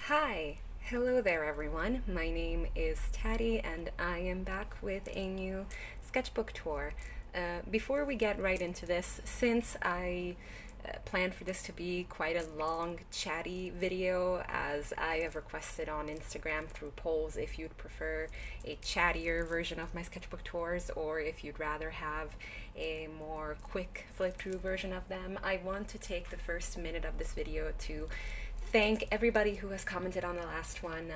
Hi, hello there everyone. My name is Chatty and I am back with a new sketchbook tour. Before we get right into this, since I planned for this to be quite a long chatty video, as I have requested on Instagram through polls if you'd prefer a chattier version of my sketchbook tours or if you'd rather have a more quick flip through version of them, I want to take the first minute of this video to thank everybody who has commented on the last one.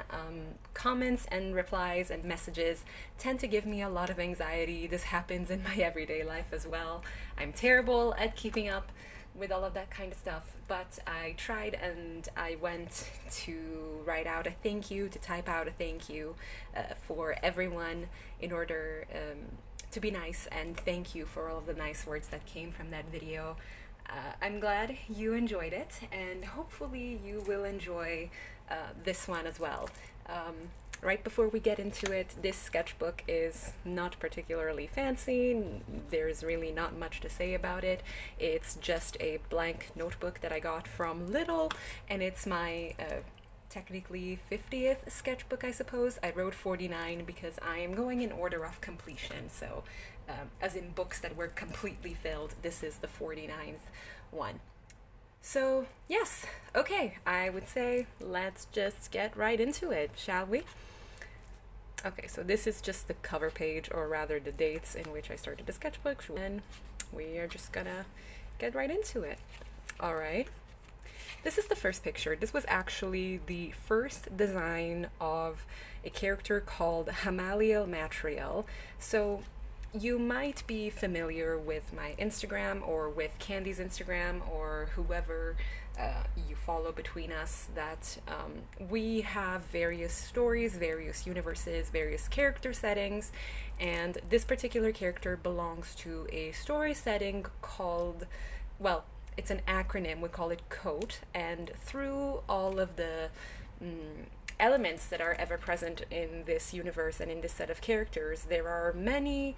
Comments and replies and messages tend to give me a lot of anxiety. This happens in my everyday life as well. I'm terrible at keeping up with all of that kind of stuff, but I tried and I went to write out a thank you, to type out a thank you for everyone in order to be nice and thank you for all of the nice words that came from that video. I'm glad you enjoyed it, and hopefully you will enjoy this one as well. Right before we get into it, this sketchbook is not particularly fancy. There's really not much to say about it. It's just a blank notebook that I got from Little, and it's my technically 50th sketchbook, I suppose. I wrote 49 because I am going in order of completion, so as in books that were completely filled, this is the 49th one. So yes, okay, I would say let's just get right into it, shall we? Okay, so this is just the cover page, or rather the dates in which I started the sketchbook, and we are just gonna get right into it. All right. This is the first picture. This was actually the first design of a character called Hamaliel Matriel. So you might be familiar with my Instagram or with Candi's Instagram or whoever you follow between us, that we have various stories, various universes, various character settings, and this particular character belongs to a story setting called, well, it's an acronym, we call it COAT, and through all of the elements that are ever present in this universe and in this set of characters, there are many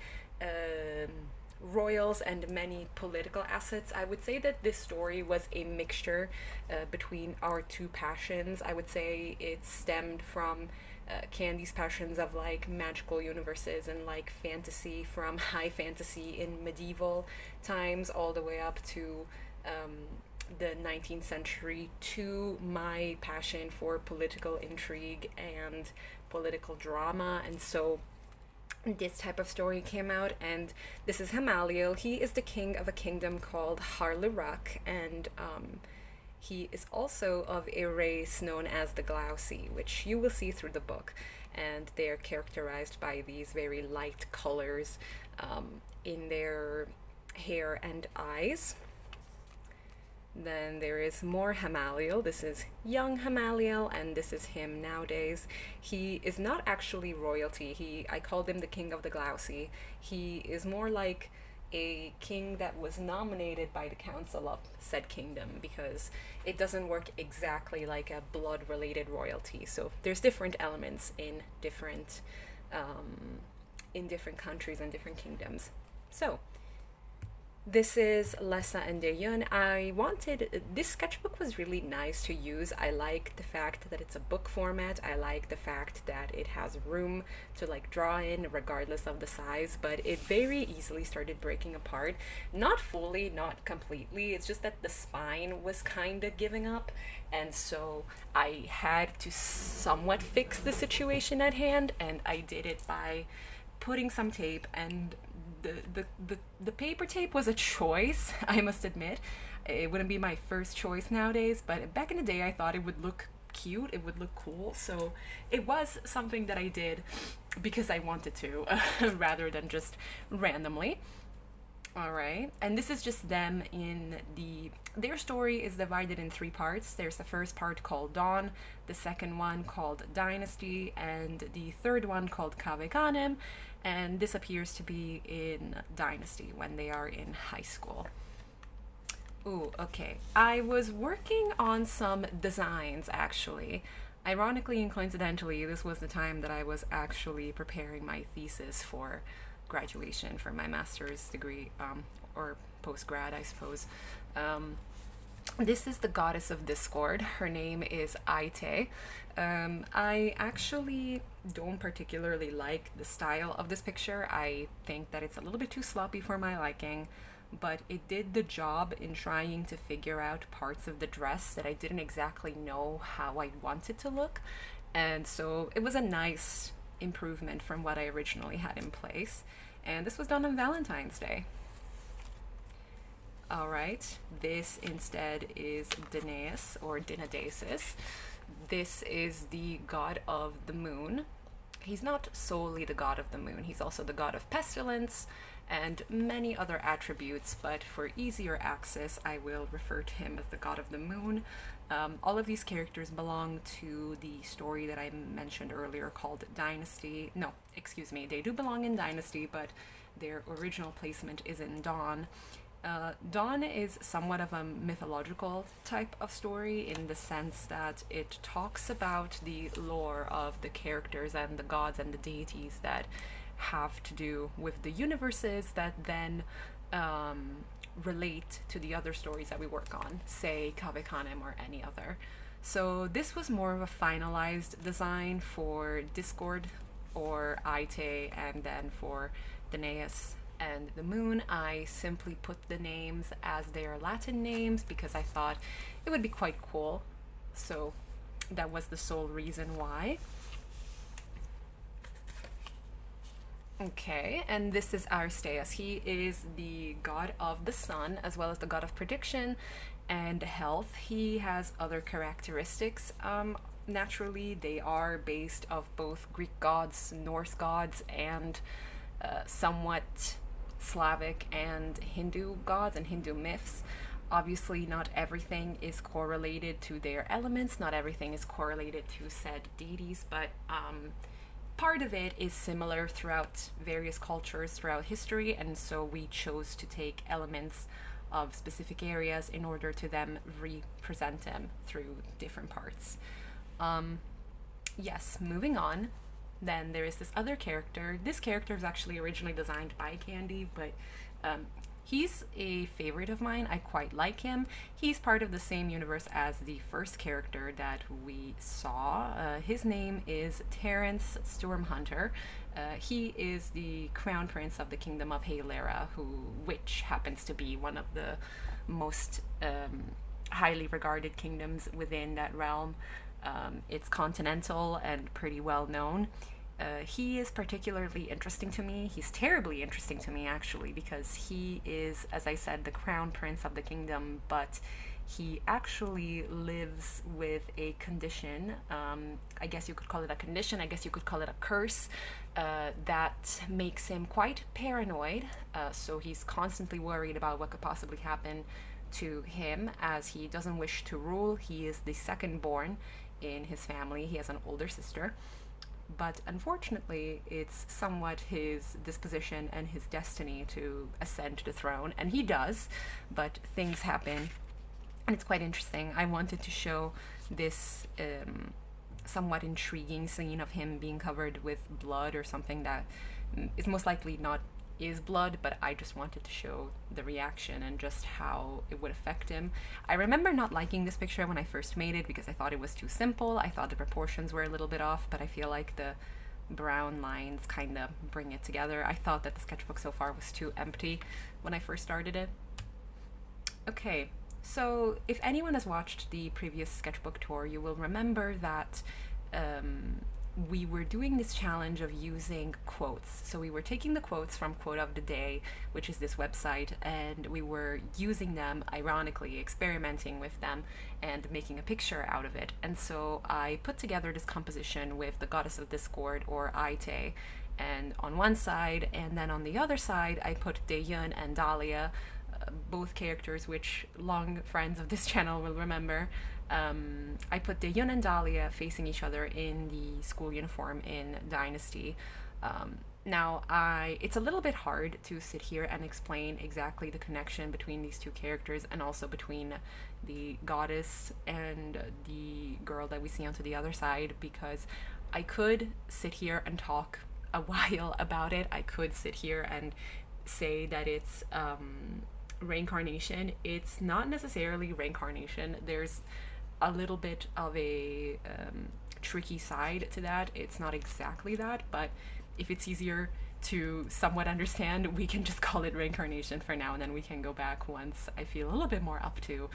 royals and many political assets. I would say that this story was a mixture between our two passions. I would say it stemmed from Candi's passions of like magical universes and like fantasy, from high fantasy in medieval times all the way up to the 19th century, to my passion for political intrigue and political drama. And so this type of story came out, and this is Hamaliel. He is the king of a kingdom called Harleruck, and he is also of a race known as the Glousy, which you will see through the book, and they are characterized by these very light colors in their hair and eyes. Then there is more Hamaliel. This is young Hamaliel, and this is him nowadays. He is not actually royalty. I called him the king of the Glousy. He is more like a king that was nominated by the council of said kingdom, because it doesn't work exactly like a blood-related royalty. So there's different elements in different countries and different kingdoms. So this is Lessa and Deyun. This sketchbook was really nice to use. I like the fact that it's a book format. I like the fact that it has room to like draw in regardless of the size, but it very easily started breaking apart. Not fully, not completely. It's just that the spine was kind of giving up, and so I had to somewhat fix the situation at hand, and I did it by putting some tape, and the paper tape was a choice, I must admit. It wouldn't be my first choice nowadays, but back in the day I thought it would look cute, it would look cool, so it was something that I did because I wanted to, rather than just randomly. Alright, and this is just them their story is divided in three parts. There's the first part called Dawn, the second one called Dynasty, and the third one called Kavekanem, and this appears to be in Dynasty when they are in high school. Ooh, okay. I was working on some designs, actually. Ironically and coincidentally, this was the time that I was actually preparing my thesis for graduation for my master's degree, or post-grad, I suppose. This is the goddess of discord. Her name is Aite. I actually don't particularly like the style of this picture. I think that it's a little bit too sloppy for my liking, but it did the job in trying to figure out parts of the dress that I didn't exactly know how I wanted to look. And so it was a nice improvement from what I originally had in place. And this was done on Valentine's Day. Alright, this instead is Danaus or Dinadesis. This is the god of the moon. He's not solely the god of the moon, he's also the god of pestilence and many other attributes, but for easier access, I will refer to him as the god of the moon. All of these characters belong to the story that I mentioned earlier called Dynasty. No, excuse me, they do belong in Dynasty, but their original placement is in Dawn. Dawn is somewhat of a mythological type of story in the sense that it talks about the lore of the characters and the gods and the deities that have to do with the universes that then relate to the other stories that we work on, say Kavikanem or any other. So this was more of a finalized design for Discord or Aite, and then for Danaus and the moon, I simply put the names as their Latin names because I thought it would be quite cool. So that was the sole reason why. Okay, and this is Aristeas. He is the god of the sun as well as the god of prediction and health. He has other characteristics. Naturally, they are based of both Greek gods, Norse gods, and somewhat Slavic and Hindu gods and Hindu myths. Obviously, not everything is correlated to their elements, not everything is correlated to said deities, but part of it is similar throughout various cultures throughout history, and so we chose to take elements of specific areas in order to then represent them through different parts. Yes, moving on. Then there is this other character. This character is actually originally designed by Candi, but he's a favorite of mine. I quite like him. He's part of the same universe as the first character that we saw. His name is Terence Stormhunter. He is the crown prince of the kingdom of Halera, which happens to be one of the most highly regarded kingdoms within that realm. It's continental and pretty well known. He is particularly interesting to me. He's terribly interesting to me, actually, because he is, as I said, the crown prince of the kingdom, but he actually lives with a condition. I guess you could call it a condition, I guess you could call it a curse, that makes him quite paranoid. So he's constantly worried about what could possibly happen to him, as he doesn't wish to rule. He is the second born in his family. He has an older sister, but unfortunately it's somewhat his disposition and his destiny to ascend to the throne, and he does, but things happen, and it's quite interesting. I wanted to show this somewhat intriguing scene of him being covered with blood or something that is most likely not is blood, but I just wanted to show the reaction and just how it would affect him. I remember not liking this picture when I first made it because I thought it was too simple. I thought the proportions were a little bit off, but I feel like the brown lines kind of bring it together. I thought that the sketchbook so far was too empty when I first started it. Okay, so if anyone has watched the previous sketchbook tour, you will remember that we were doing this challenge of using quotes. So we were taking the quotes from Quote of the Day, which is this website, and we were using them, ironically, experimenting with them and making a picture out of it. And so I put together this composition with the goddess of discord, or Aite, and on one side, and then on the other side I put Deyun and Dahlia, both characters which long friends of this channel will remember. I put Deyun and Dahlia facing each other in the school uniform in Dynasty. Now, it's a little bit hard to sit here and explain exactly the connection between these two characters and also between the goddess and the girl that we see onto the other side, because I could sit here and talk a while about it. I could sit here and say that it's reincarnation, it's not necessarily reincarnation. There's a little bit of a tricky side to that. It's not exactly that, but if it's easier to somewhat understand, we can just call it reincarnation for now, and then we can go back once I feel a little bit more up to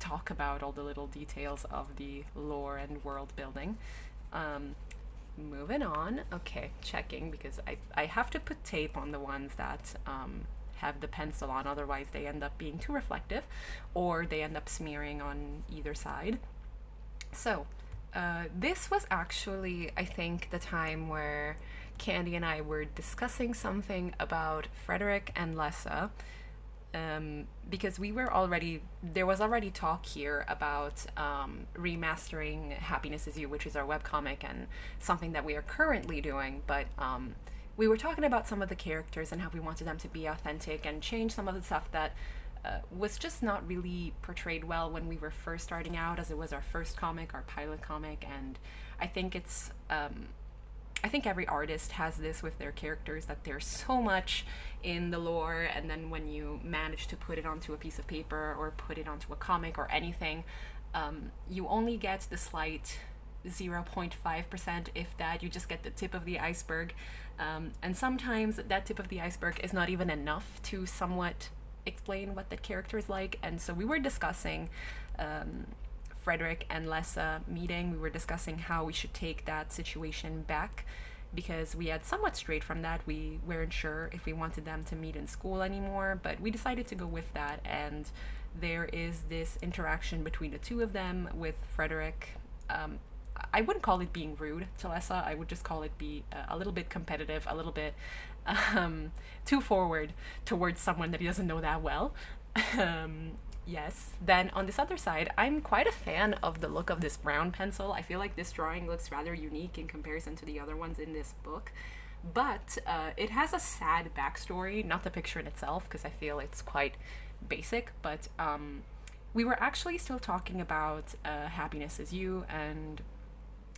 talk about all the little details of the lore and world building. Moving on. Okay, checking, because I have to put tape on the ones that have the pencil on, otherwise they end up being too reflective or they end up smearing on either side. So this was actually, I think, the time where Candi and I were discussing something about Frederick and Lessa, because there was already talk here about remastering Happiness Is You, which is our webcomic and something that we are currently doing, but we were talking about some of the characters and how we wanted them to be authentic and change some of the stuff that was just not really portrayed well when we were first starting out, as it was our first comic, our pilot comic, and I think I think every artist has this with their characters, that there's so much in the lore, and then when you manage to put it onto a piece of paper or put it onto a comic or anything, you only get the slight 0.5%, if that. You just get the tip of the iceberg, and sometimes that tip of the iceberg is not even enough to somewhat explain what that character is like. And so we were discussing Frederick and Lessa meeting. We were discussing how we should take that situation back, because we had somewhat strayed from that. We weren't sure if we wanted them to meet in school anymore, but we decided to go with that, and there is this interaction between the two of them, with Frederick. I wouldn't call it being rude to Lessa. I would just call it be a little bit competitive, a little bit too forward towards someone that he doesn't know that well. Yes. Then on this other side, I'm quite a fan of the look of this brown pencil. I feel like this drawing looks rather unique in comparison to the other ones in this book. But it has a sad backstory, not the picture in itself, because I feel it's quite basic. But we were actually still talking about Happiness Is You, and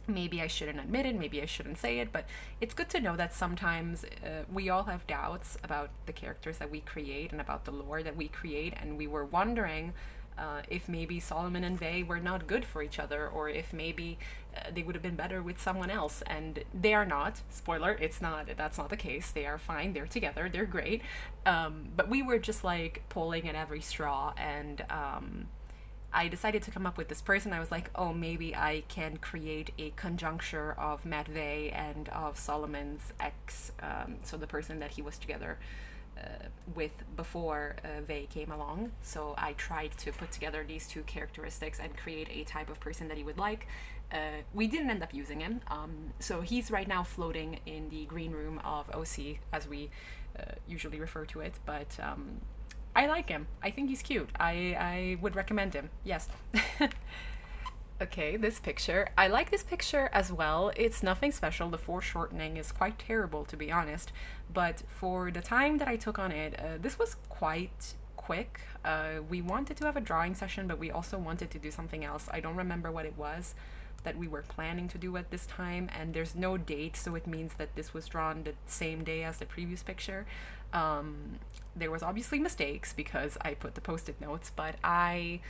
maybe I shouldn't admit it, maybe I shouldn't say it, but it's good to know that sometimes we all have doubts about the characters that we create and about the lore that we create, and we were wondering if maybe Solomon and Vey were not good for each other, or if maybe they would have been better with someone else, and they are not. Spoiler, that's not the case. They are fine, they're together, they're great, but we were just like pulling at every straw, and I decided to come up with this person. I was like, oh, maybe I can create a conjuncture of Matt Vey and of Solomon's ex, so the person that he was together with before Vey came along. So I tried to put together these two characteristics and create a type of person that he would like. We didn't end up using him, so he's right now floating in the green room of OC, as we usually refer to it, but I like him. I think he's cute. I would recommend him. Yes. Okay, this picture. I like this picture as well. It's nothing special. The foreshortening is quite terrible, to be honest. But for the time that I took on it, this was quite quick. We wanted to have a drawing session, but we also wanted to do something else. I don't remember what it was that we were planning to do at this time, and there's no date, so it means that this was drawn the same day as the previous picture. There was obviously mistakes because I put the post-it notes, but I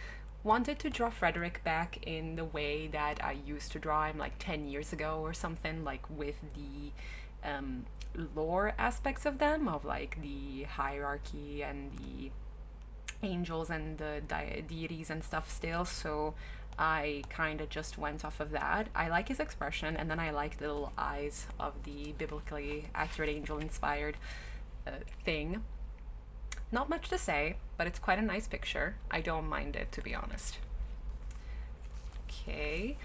wanted to draw Frederick back in the way that I used to draw him like 10 years ago or something, like with the lore aspects of them, of like the hierarchy and the angels and the deities and stuff still, so I kind of just went off of that. I like his expression, and then I like the little eyes of the biblically accurate angel-inspired thing. Not much to say, but it's quite a nice picture. I don't mind it, to be honest. Okay.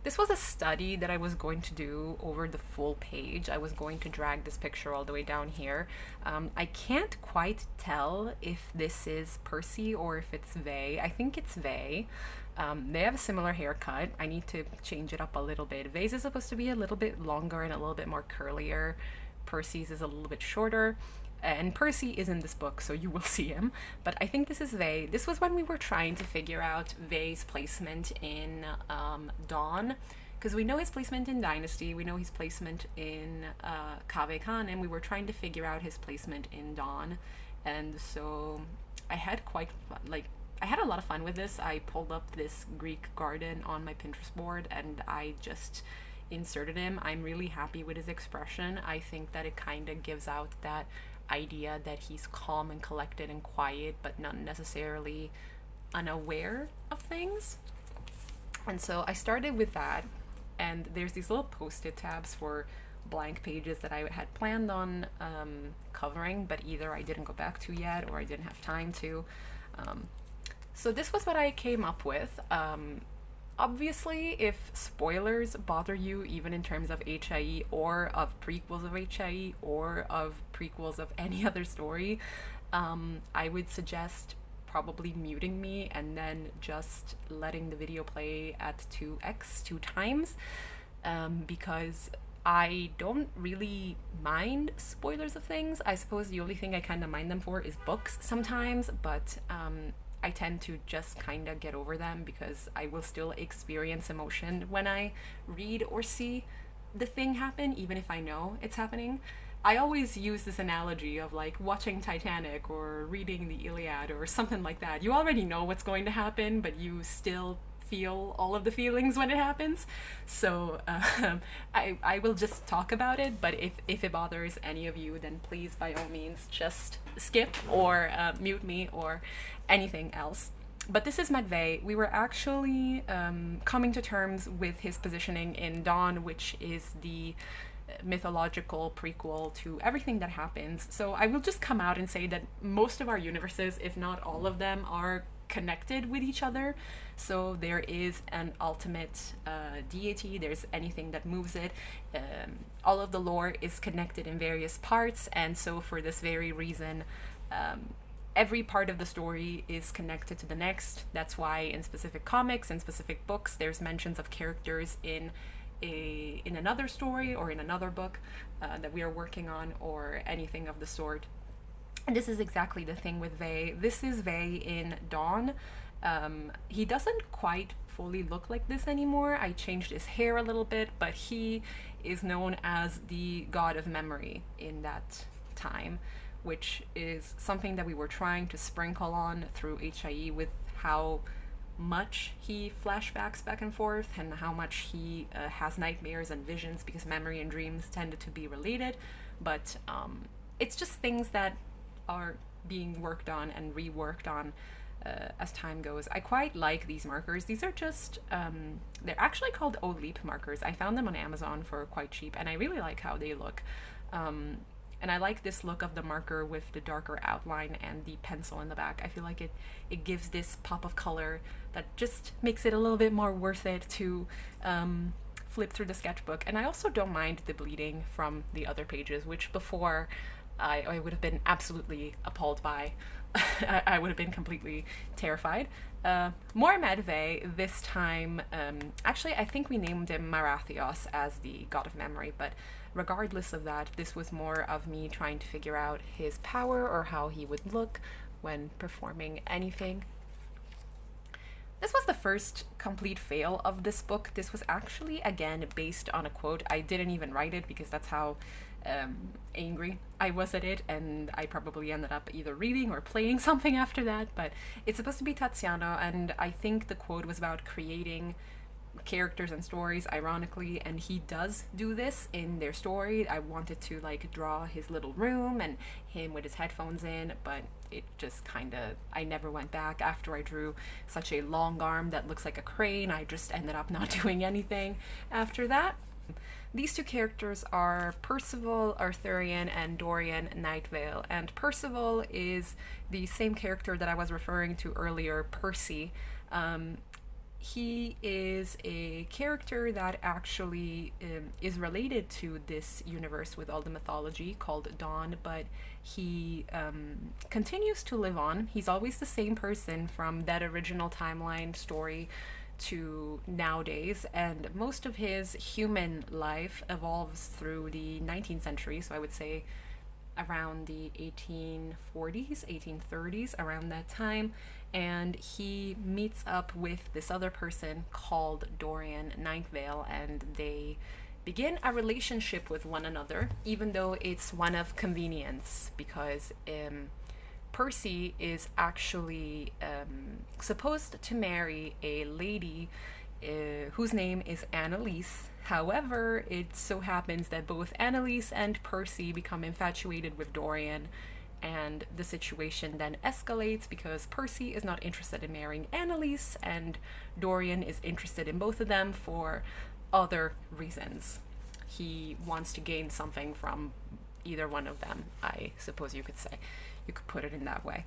This was a study that I was going to do over the full page. I was going to drag this picture all the way down here. I can't quite tell if this is Percy or if it's Vey. I think it's Vey. They have a similar haircut. I need to change it up a little bit. Vey's is supposed to be a little bit longer and a little bit more curlier. Percy's is a little bit shorter. And Percy is in this book, so you will see him. But I think this is Vey. This was when we were trying to figure out Vey's placement in Dawn, because we know his placement in Dynasty, we know his placement in Kave Khan, and we were trying to figure out his placement in Dawn. And so I had quite fun, like I had a lot of fun with this. I pulled up this Greek garden on my Pinterest board and I just inserted him. I'm really happy with his expression. I think that it kind of gives out that idea that he's calm and collected and quiet, but not necessarily unaware of things. And so I started with that, and there's these little post-it tabs for blank pages that I had planned on covering, but either I didn't go back to yet or I didn't have time to. So this was what I came up with. Obviously, if spoilers bother you, even in terms of HIE or of prequels of HIE or of prequels of any other story, I would suggest probably muting me and then just letting the video play at 2x, 2 times, because I don't really mind spoilers of things. I suppose the only thing I kind of mind them for is books sometimes, but I tend to just kind of get over them because I will still experience emotion when I read or see the thing happen, even if I know it's happening. I always use this analogy of like watching Titanic or reading the Iliad or something like that. You already know what's going to happen, but you still feel all of the feelings when it happens. So I will just talk about it, but if it bothers any of you, then please by all means just skip or mute me or anything else. But this is Medvay. We were actually coming to terms with his positioning in Dawn, which is the mythological prequel to everything that happens. So I will just come out and say that most of our universes, if not all of them, are connected with each other. So there is an ultimate deity, there's anything that moves it. All of the lore is connected in various parts, and so for this very reason, every part of the story is connected to the next. That's why in specific comics and specific books, there's mentions of characters in another story or in another book that we are working on or anything of the sort. And this is exactly the thing with Vey. This is Vey in Dawn. He doesn't quite fully look like this anymore. I changed his hair a little bit, but he is known as the god of memory in that time, which is something that we were trying to sprinkle on through HIE with how much he flashbacks back and forth and how much he has nightmares and visions, because memory and dreams tended to be related. But it's just things that are being worked on and reworked on as time goes. I quite like these markers. These are just, they're actually called O-Leap markers. I found them on Amazon for quite cheap, and I really like how they look. And I like this look of the marker with the darker outline and the pencil in the back. I feel like it gives this pop of color that just makes it a little bit more worth it to flip through the sketchbook. And I also don't mind the bleeding from the other pages, which before I would have been absolutely appalled by. I would have been completely terrified. More Medvay, this time, actually I think we named him Marathios as the god of memory, but regardless of that, this was more of me trying to figure out his power or how he would look when performing anything. This was the first complete fail of this book. This was actually, again, based on a quote. I didn't even write it because that's how angry I was at it, and I probably ended up either reading or playing something after that, but it's supposed to be Tatsiano, and I think the quote was about creating characters and stories, ironically, and he does do this in their story. I wanted to like draw his little room and him with his headphones in, but it just kind of, I never went back. After I drew such a long arm that looks like a crane, I just ended up not doing anything after that. These two characters are Percival Arthurian and Dorian Nightvale, and Percival is the same character that I was referring to earlier, Percy. He is a character that actually is related to this universe with all the mythology called Dawn, but he continues to live on. He's always the same person from that original timeline story to nowadays, and most of his human life evolves through the 19th century, so I would say around the 1840s, 1830s, around that time, and he meets up with this other person called Dorian Nightvale, and they begin a relationship with one another, even though it's one of convenience, because Percy is actually supposed to marry a lady whose name is Annalise. However, it so happens that both Annalise and Percy become infatuated with Dorian, and the situation then escalates because Percy is not interested in marrying Annalise, and Dorian is interested in both of them for other reasons. He wants to gain something from either one of them, I suppose you could say. You could put it in that way.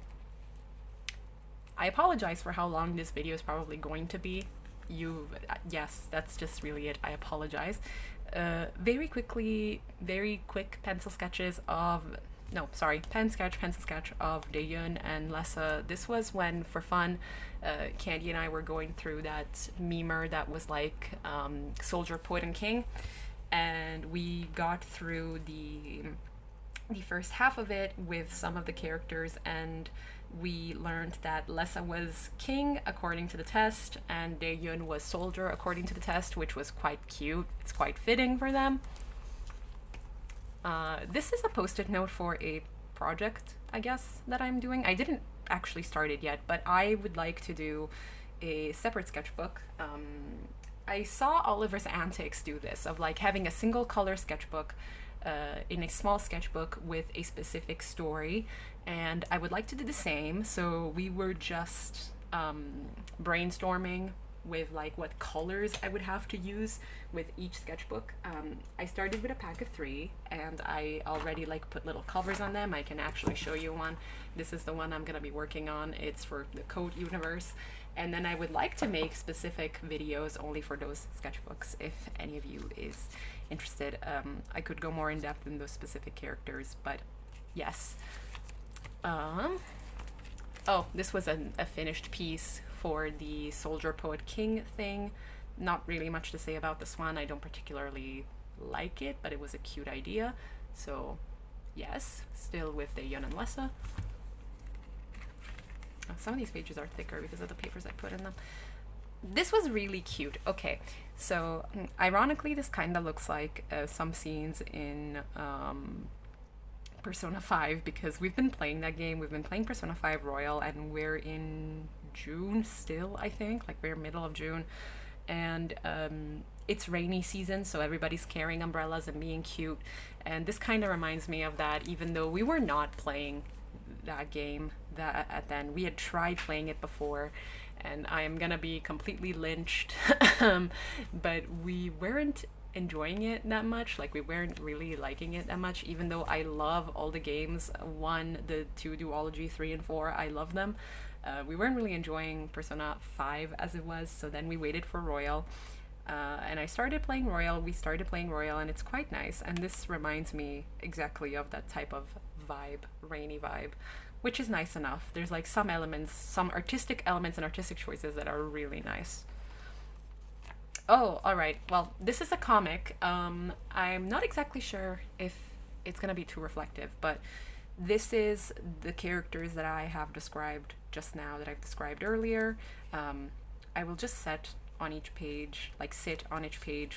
I apologize for how long this video is probably going to be. Yes, that's just really it. I apologize. Very quick pencil sketch, pencil sketch of Daeyeon and Lessa. This was when, for fun, Candi and I were going through that memer that was like Soldier, Poet, and King, and we got through the first half of it with some of the characters, and we learned that Lessa was king according to the test, and Daeyeon was soldier according to the test, which was quite cute. It's quite fitting for them. This is a post-it note for a project, I guess, that I'm doing. I didn't actually start it yet, but I would like to do a separate sketchbook. I saw Oliver's Antics do this, of like having a single color sketchbook in a small sketchbook with a specific story, and I would like to do the same. So we were just brainstorming with like what colors I would have to use with each sketchbook. I started with a pack of 3, and I already like put little covers on them. I can actually show you one. This is the one I'm gonna be working on. It's for the Code universe, and then I would like to make specific videos only for those sketchbooks. If any of you is interested, I could go more in depth in those specific characters, but yes. Oh, this was a finished piece for the Soldier, Poet, King thing. Not really much to say about this one. I don't particularly like it, but it was a cute idea. So yes, still with Daeyeon and Lessa. Some of these pages are thicker because of the papers I put in them. This was really cute. Okay, so ironically, this kind of looks like some scenes in Persona 5, because we've been playing that game. We've been playing Persona 5 Royal, and we're in June still, I think. Like, we're middle of June. And it's rainy season, so everybody's carrying umbrellas and being cute. And this kind of reminds me of that, even though we were not playing that game then. We had tried playing it before, and I am gonna be completely lynched. But we weren't enjoying it that much. Like, we weren't really liking it that much, even though I love all the games. 1, the 2 duology, 3 and 4, I love them. We weren't really enjoying Persona 5 as it was, so then we waited for Royal. And I started playing Royal. We started playing Royal, and it's quite nice. And this reminds me exactly of that type of vibe, rainy vibe, which is nice enough. There's like some elements, some artistic elements and artistic choices that are really nice. Oh, all right. Well, this is a comic. I'm not exactly sure if it's gonna be too reflective, but this is the characters that I have described just now, that I've described earlier. I will just sit on each page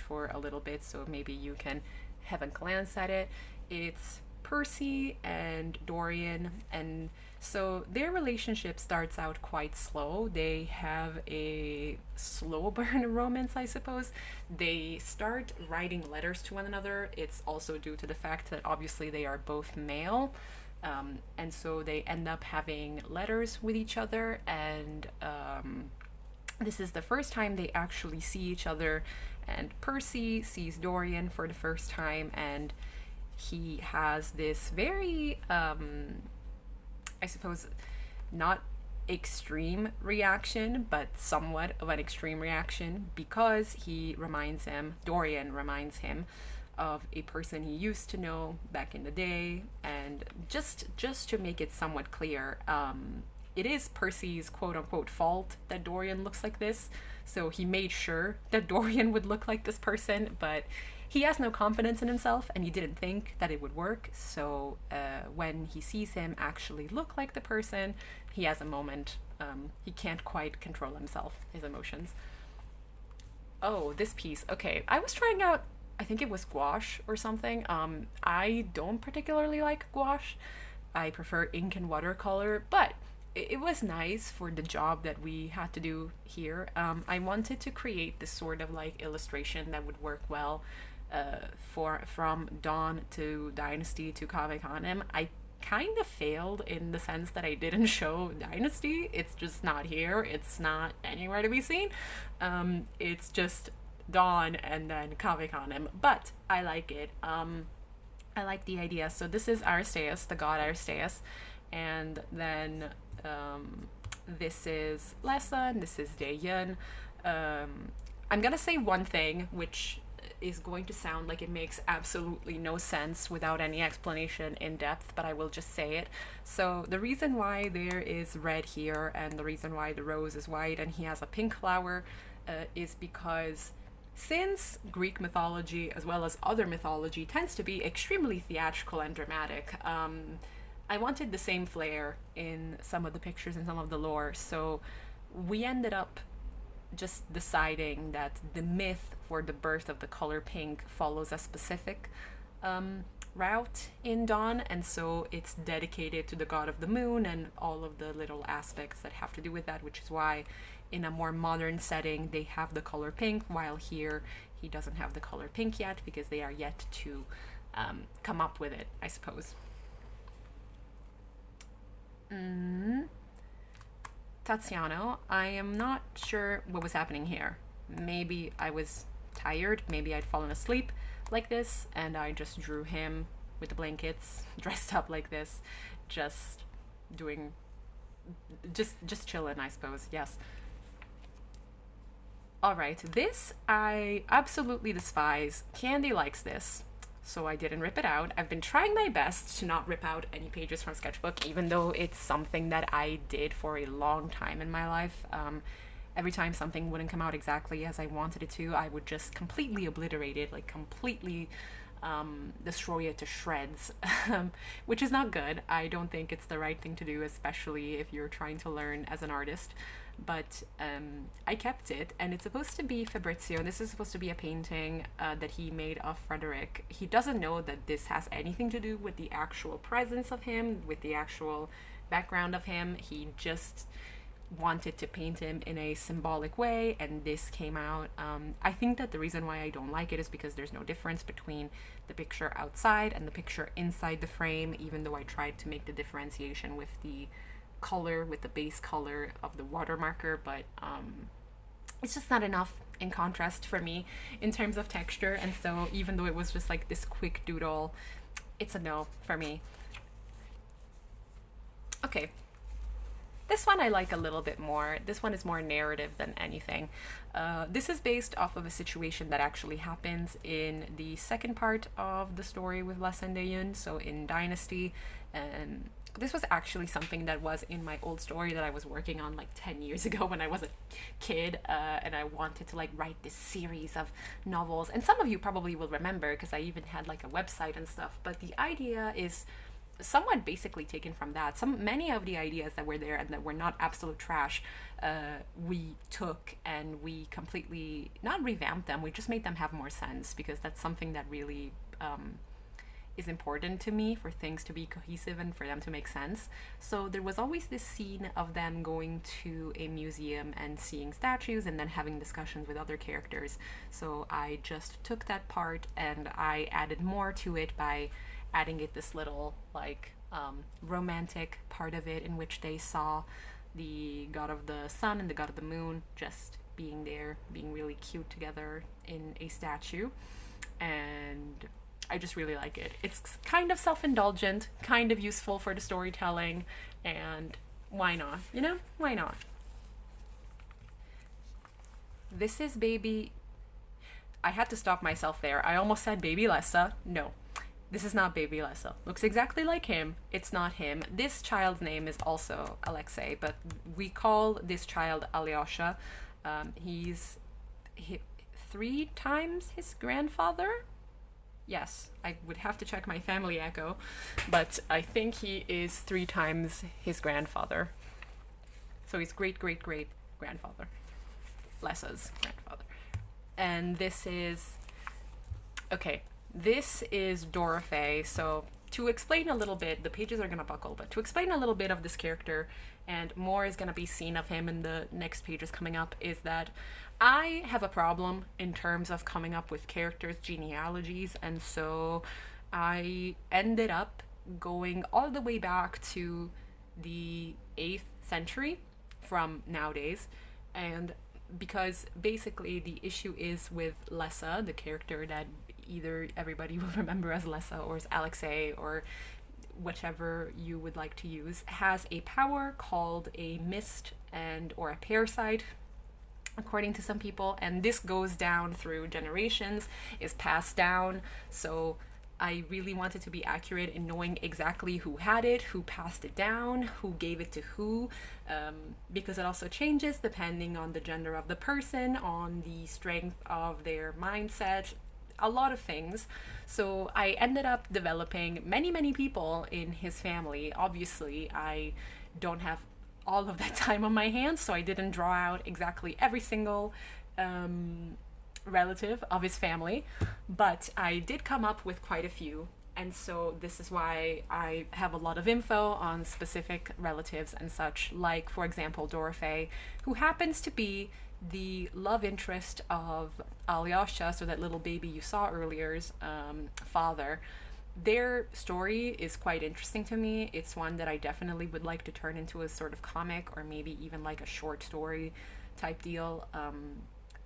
for a little bit, so maybe you can have a glance at it. It's Percy and Dorian, and so their relationship starts out quite slow. They have a slow burn romance, I suppose. They start writing letters to one another. It's also due to the fact that obviously they are both male, and so they end up having letters with each other, and this is the first time they actually see each other, and Percy sees Dorian for the first time, and he has this very, I suppose, not extreme reaction, but somewhat of an extreme reaction, because Dorian reminds him of a person he used to know back in the day. And just to make it somewhat clear, it is Percy's quote-unquote fault that Dorian looks like this, so he made sure that Dorian would look like this person, but he has no confidence in himself, and he didn't think that it would work. So when he sees him actually look like the person, he has a moment. He can't quite control his emotions. Oh, this piece. Okay, I was trying out, I think it was gouache or something. I don't particularly like gouache, I prefer ink and watercolor, but it was nice for the job that we had to do here. I wanted to create this sort of like illustration that would work well from Dawn to Dynasty to Kave Hanem. I kind of failed in the sense that I didn't show Dynasty. It's just not here. It's not anywhere to be seen. It's just Dawn and then Kave Hanem. But I like it. I like the idea. So this is Aristeas, the god Aristeas. And then this is Lessa and this is Daeyeon. I'm gonna say one thing, which is going to sound like it makes absolutely no sense without any explanation in depth, but I will just say it. So the reason why there is red here and the reason why the rose is white and he has a pink flower is because since Greek mythology, as well as other mythology, tends to be extremely theatrical and dramatic, I wanted the same flair in some of the pictures and some of the lore, so we ended up just deciding that the myth for the birth of the color pink follows a specific route in Dawn, and so it's dedicated to the god of the moon and all of the little aspects that have to do with that, which is why in a more modern setting they have the color pink, while here he doesn't have the color pink yet because they are yet to come up with it, I suppose. Tatsiano, I am not sure what was happening here. Maybe I was tired, maybe I'd fallen asleep like this, and I just drew him with the blankets, dressed up like this, just doing, just chilling, I suppose, yes. Alright, this I absolutely despise. Candi likes this, so I didn't rip it out. I've been trying my best to not rip out any pages from Sketchbook, even though it's something that I did for a long time in my life. Every time something wouldn't come out exactly as I wanted it to, I would just completely obliterate it, like completely destroy it to shreds, which is not good. I don't think it's the right thing to do, especially if you're trying to learn as an artist. But I kept it, and it's supposed to be Fabrizio. This is supposed to be a painting that he made of Frederick. He doesn't know that this has anything to do with the actual presence of him, with the actual background of him. He just wanted to paint him in a symbolic way, and this came out. I think that the reason why I don't like it is because there's no difference between the picture outside and the picture inside the frame, even though I tried to make the differentiation with the color, with the base color of the watermarker, but it's just not enough in contrast for me in terms of texture, and so even though it was just like this quick doodle, it's a no for me. Okay, this one I like a little bit more. This one is more narrative than anything. This is based off of a situation that actually happens in the second part of the story with Lessa and Daeyeon, so in Dynasty. And this was actually something that was in my old story that I was working on like 10 years ago when I was a kid, and I wanted to like write this series of novels, and some of you probably will remember because I even had like a website and stuff, but the idea is somewhat basically taken from that. Many of the ideas that were there and that were not absolute trash, we took and we completely not revamped them, we just made them have more sense, because that's something that really is important to me, for things to be cohesive and for them to make sense. So there was always this scene of them going to a museum and seeing statues and then having discussions with other characters. So I just took that part and I added more to it by adding it this little like romantic part of it, in which they saw the god of the sun and the god of the moon just being there, being really cute together in a statue. And I just really like it. It's kind of self-indulgent, kind of useful for the storytelling, and why not? You know, why not? This is baby... I had to stop myself there. I almost said baby Lessa. No, this is not baby Lessa. Looks exactly like him. It's not him. This child's name is also Alexei, but we call this child Alyosha. He's 3 times his grandfather. Yes, I would have to check my family echo, but I think he is 3 times his grandfather. So he's great-great-great-grandfather. Lessa's grandfather. And this is... Okay, this is Dorothée. So to explain a little bit, the pages are going to buckle, but to explain a little bit of this character, and more is going to be seen of him in the next pages coming up, is that I have a problem in terms of coming up with characters' genealogies, and so I ended up going all the way back to the 8th century from nowadays, and because basically the issue is with Lessa, the character that either everybody will remember as Lessa or as Alexei or whichever you would like to use, has a power called a mist and or a parasite, according to some people, and this goes down through generations, is passed down. So I really wanted to be accurate in knowing exactly who had it, who passed it down, who gave it to who, because it also changes depending on the gender of the person, on the strength of their mindset, a lot of things. So I ended up developing many people in his family. Obviously, I don't have all of that time on my hands, so I didn't draw out exactly every single relative of his family, but I did come up with quite a few, and so this is why I have a lot of info on specific relatives and such, like for example Dorothy, who happens to be the love interest of Alyosha, so that little baby you saw earlier's father. Their story is quite interesting to me. It's one that I definitely would like to turn into a sort of comic, or maybe even like a short story type deal.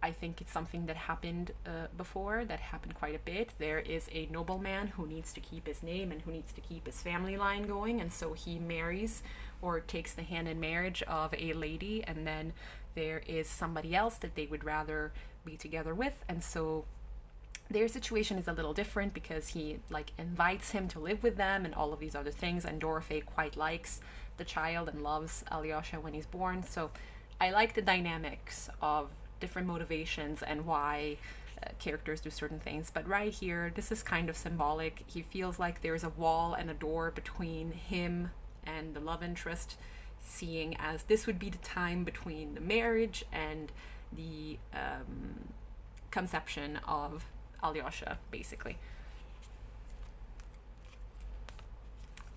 I think it's something that happened before, that happened quite a bit. There is a nobleman who needs to keep his name and who needs to keep his family line going, and so he marries or takes the hand in marriage of a lady, and then there is somebody else that they would rather be together with, and so their situation is a little different because he like invites him to live with them and all of these other things, and Dorothy quite likes the child and loves Alyosha when he's born. So I like the dynamics of different motivations and why characters do certain things. But right here, this is kind of symbolic. He feels like there's a wall and a door between him and the love interest, seeing as this would be the time between the marriage and the conception of Alyosha, basically.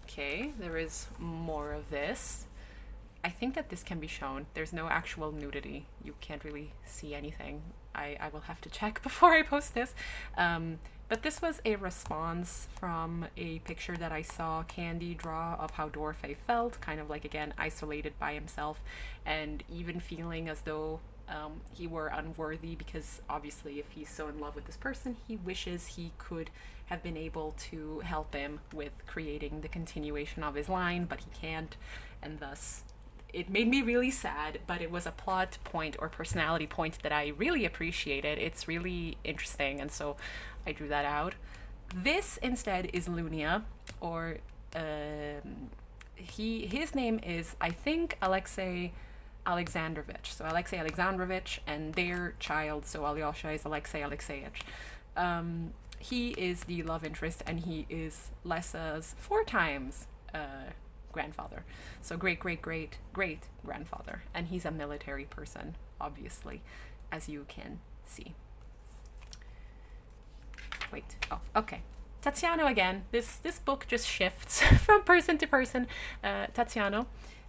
Okay, there is more of this. I think that this can be shown. There's no actual nudity. You can't really see anything. I will have to check before I post this. But this was a response from a picture that I saw Candi draw of how Dorothy felt, kind of like, again, isolated by himself, and even feeling as though he were unworthy, because obviously if he's so in love with this person, he wishes he could have been able to help him with creating the continuation of his line, but he can't, and thus it made me really sad, but it was a plot point or personality point that I really appreciated. It's really interesting, and so I drew that out. This instead is Lunia, or his name is, I think, Alexei Alexandrovich. So Alexei Alexandrovich and their child, so Alyosha is Alexei Alexeyevich. He is the love interest, and he is Lessa's 4 times grandfather. So great grandfather. And he's a military person, obviously, as you can see. Wait, oh, okay. Tatsiano again. This book just shifts from person to person. Tatsiano.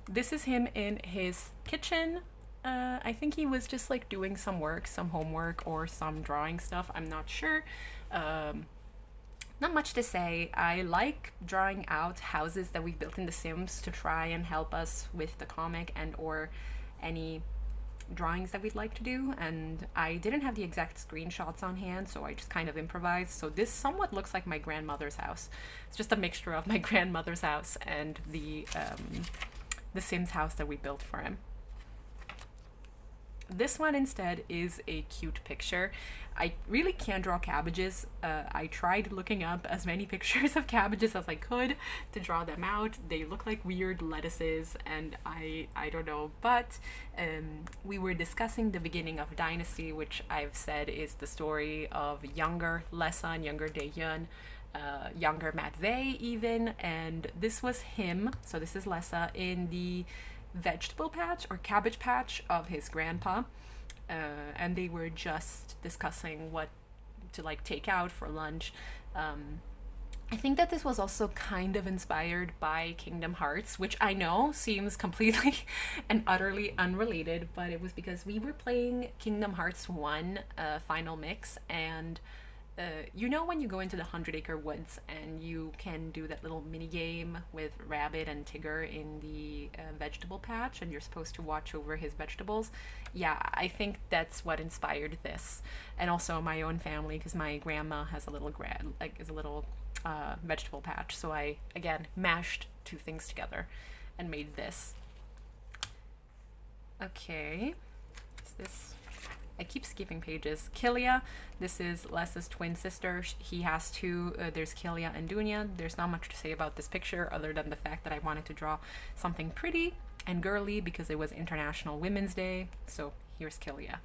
This is him in his kitchen. I think he was just like doing some work, some homework, or some drawing stuff. I'm not sure. Not much to say. I like drawing out houses that we've built in The Sims to try and help us with the comic and or any drawings that we'd like to do, and I didn't have the exact screenshots on hand, so I just kind of improvised. So this somewhat looks like my grandmother's house. It's just a mixture of my grandmother's house and the Sims house that we built for him. This one instead is a cute picture. I really can't draw cabbages. I tried looking up as many pictures of cabbages as I could to draw them out. They look like weird lettuces, and I don't know, but we were discussing the beginning of Dynasty, which I've said is the story of younger Lessa and younger Daehyun, younger Matvey even, and this was him, so this is Lessa, in the vegetable patch or cabbage patch of his grandpa, and they were just discussing what to like take out for lunch. I think that this was also kind of inspired by Kingdom Hearts, which I know seems completely and utterly unrelated, but it was because we were playing Kingdom Hearts 1 Final Mix, and you know when you go into the 100-acre woods and you can do that little mini game with Rabbit and Tigger in the vegetable patch, and you're supposed to watch over his vegetables? Yeah, I think that's what inspired this, and also my own family, because my grandma has a little vegetable patch. So I again mashed two things together and made this. Okay, is this? I keep skipping pages. Kilia, this is Les's twin sister. He has two. There's Kilia and Dunya. There's not much to say about this picture other than the fact that I wanted to draw something pretty and girly because it was International Women's Day. So here's Kilia.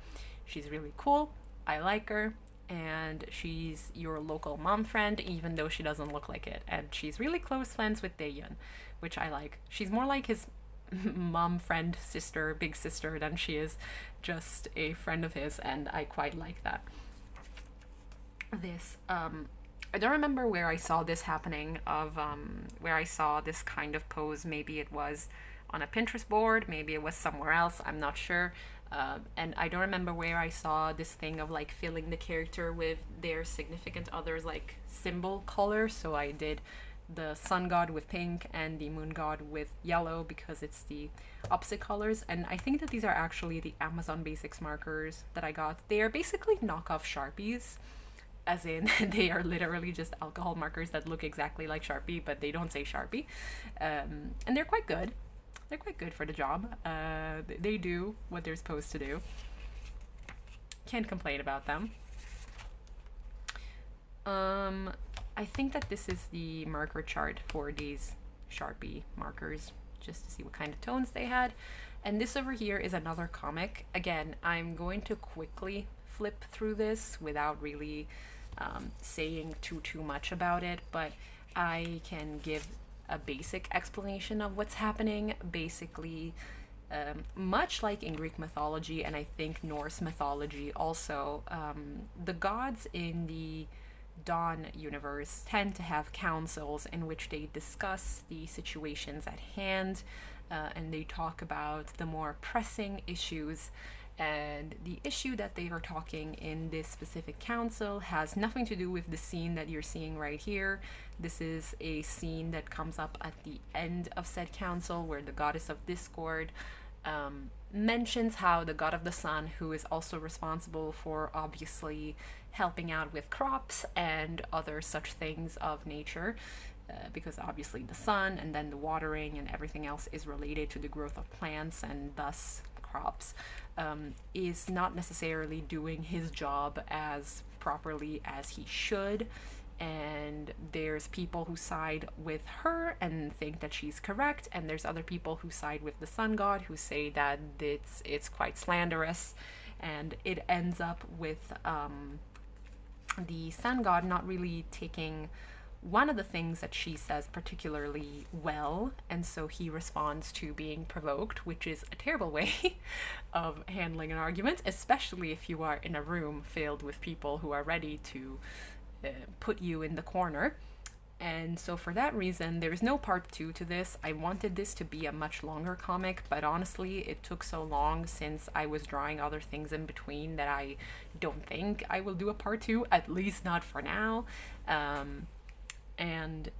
She's really cool. I like her. And she's your local mom friend, even though she doesn't look like it. And she's really close friends with Daeyeon, which I like. She's more like his mom friend, sister, big sister, than she is just a friend of his, and I quite like that. This, I don't remember where I saw this happening, where I saw this kind of pose. Maybe it was on a Pinterest board, maybe it was somewhere else, I'm not sure. And I don't remember where I saw this thing of like filling the character with their significant others like symbol color. So I did the sun god with pink and the moon god with yellow because it's the opposite colors. And I think that these are actually the Amazon Basics markers that I got. They are basically knockoff Sharpies, as in they are literally just alcohol markers that look exactly like Sharpie, but they don't say Sharpie. And they're quite good. They're quite good for the job. They do what they're supposed to do. Can't complain about them. I think that this is the marker chart for these Sharpie markers, just to see what kind of tones they had. And this over here is another comic. Again, I'm going to quickly flip through this without really saying too much about it, but I can give a basic explanation of what's happening. Basically, much like in Greek mythology and I think Norse mythology also, the gods in the Dawn universe tend to have councils in which they discuss the situations at hand, and they talk about the more pressing issues. And the issue that they are talking in this specific council has nothing to do with the scene that you're seeing right here. This is a scene that comes up at the end of said council where the goddess of discord mentions how the god of the sun, who is also responsible for obviously helping out with crops and other such things of nature, because obviously the sun and then the watering and everything else is related to the growth of plants and thus crops, is not necessarily doing his job as properly as he should. And there's people who side with her and think that she's correct, and there's other people who side with the sun god who say that it's quite slanderous, and it ends up with the sun god not really taking one of the things that she says particularly well, and so he responds to being provoked, which is a terrible way of handling an argument, especially if you are in a room filled with people who are ready to put you in the corner. And so for that reason, there's no part 2 to this. I wanted this to be a much longer comic, but honestly, it took so long since I was drawing other things in between that I don't think I will do a part 2, at least not for now. And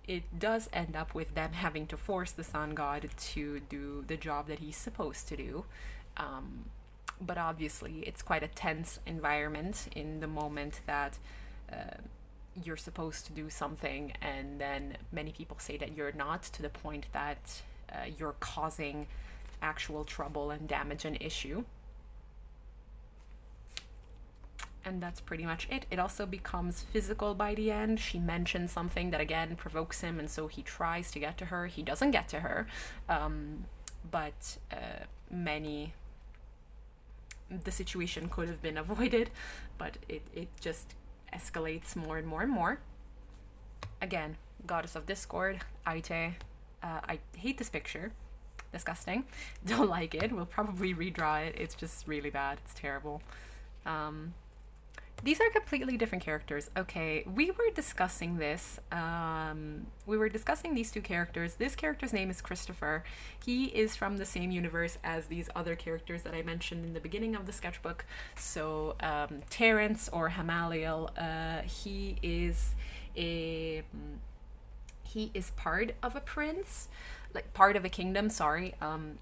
it does end up with them having to force the sun god to do the job that he's supposed to do. But obviously, it's quite a tense environment in the moment that you're supposed to do something, and then many people say that you're not, to the point that you're causing actual trouble and damage and issue. And that's pretty much it. It also becomes physical by the end. She mentions something that again provokes him, and so he tries to get to her. He doesn't get to her, but the situation could have been avoided, but it just escalates more and more and more. Again, goddess of discord, Aite. I hate this picture. Disgusting. Don't like it. We'll probably redraw it. It's just really bad. It's terrible. These are completely different characters. Okay, we were discussing this. We were discussing these two characters. This character's name is Christopher. He is from the same universe as these other characters that I mentioned in the beginning of the sketchbook. So, Terence or Hamaliel, a he is part of a prince, like part of a kingdom, sorry.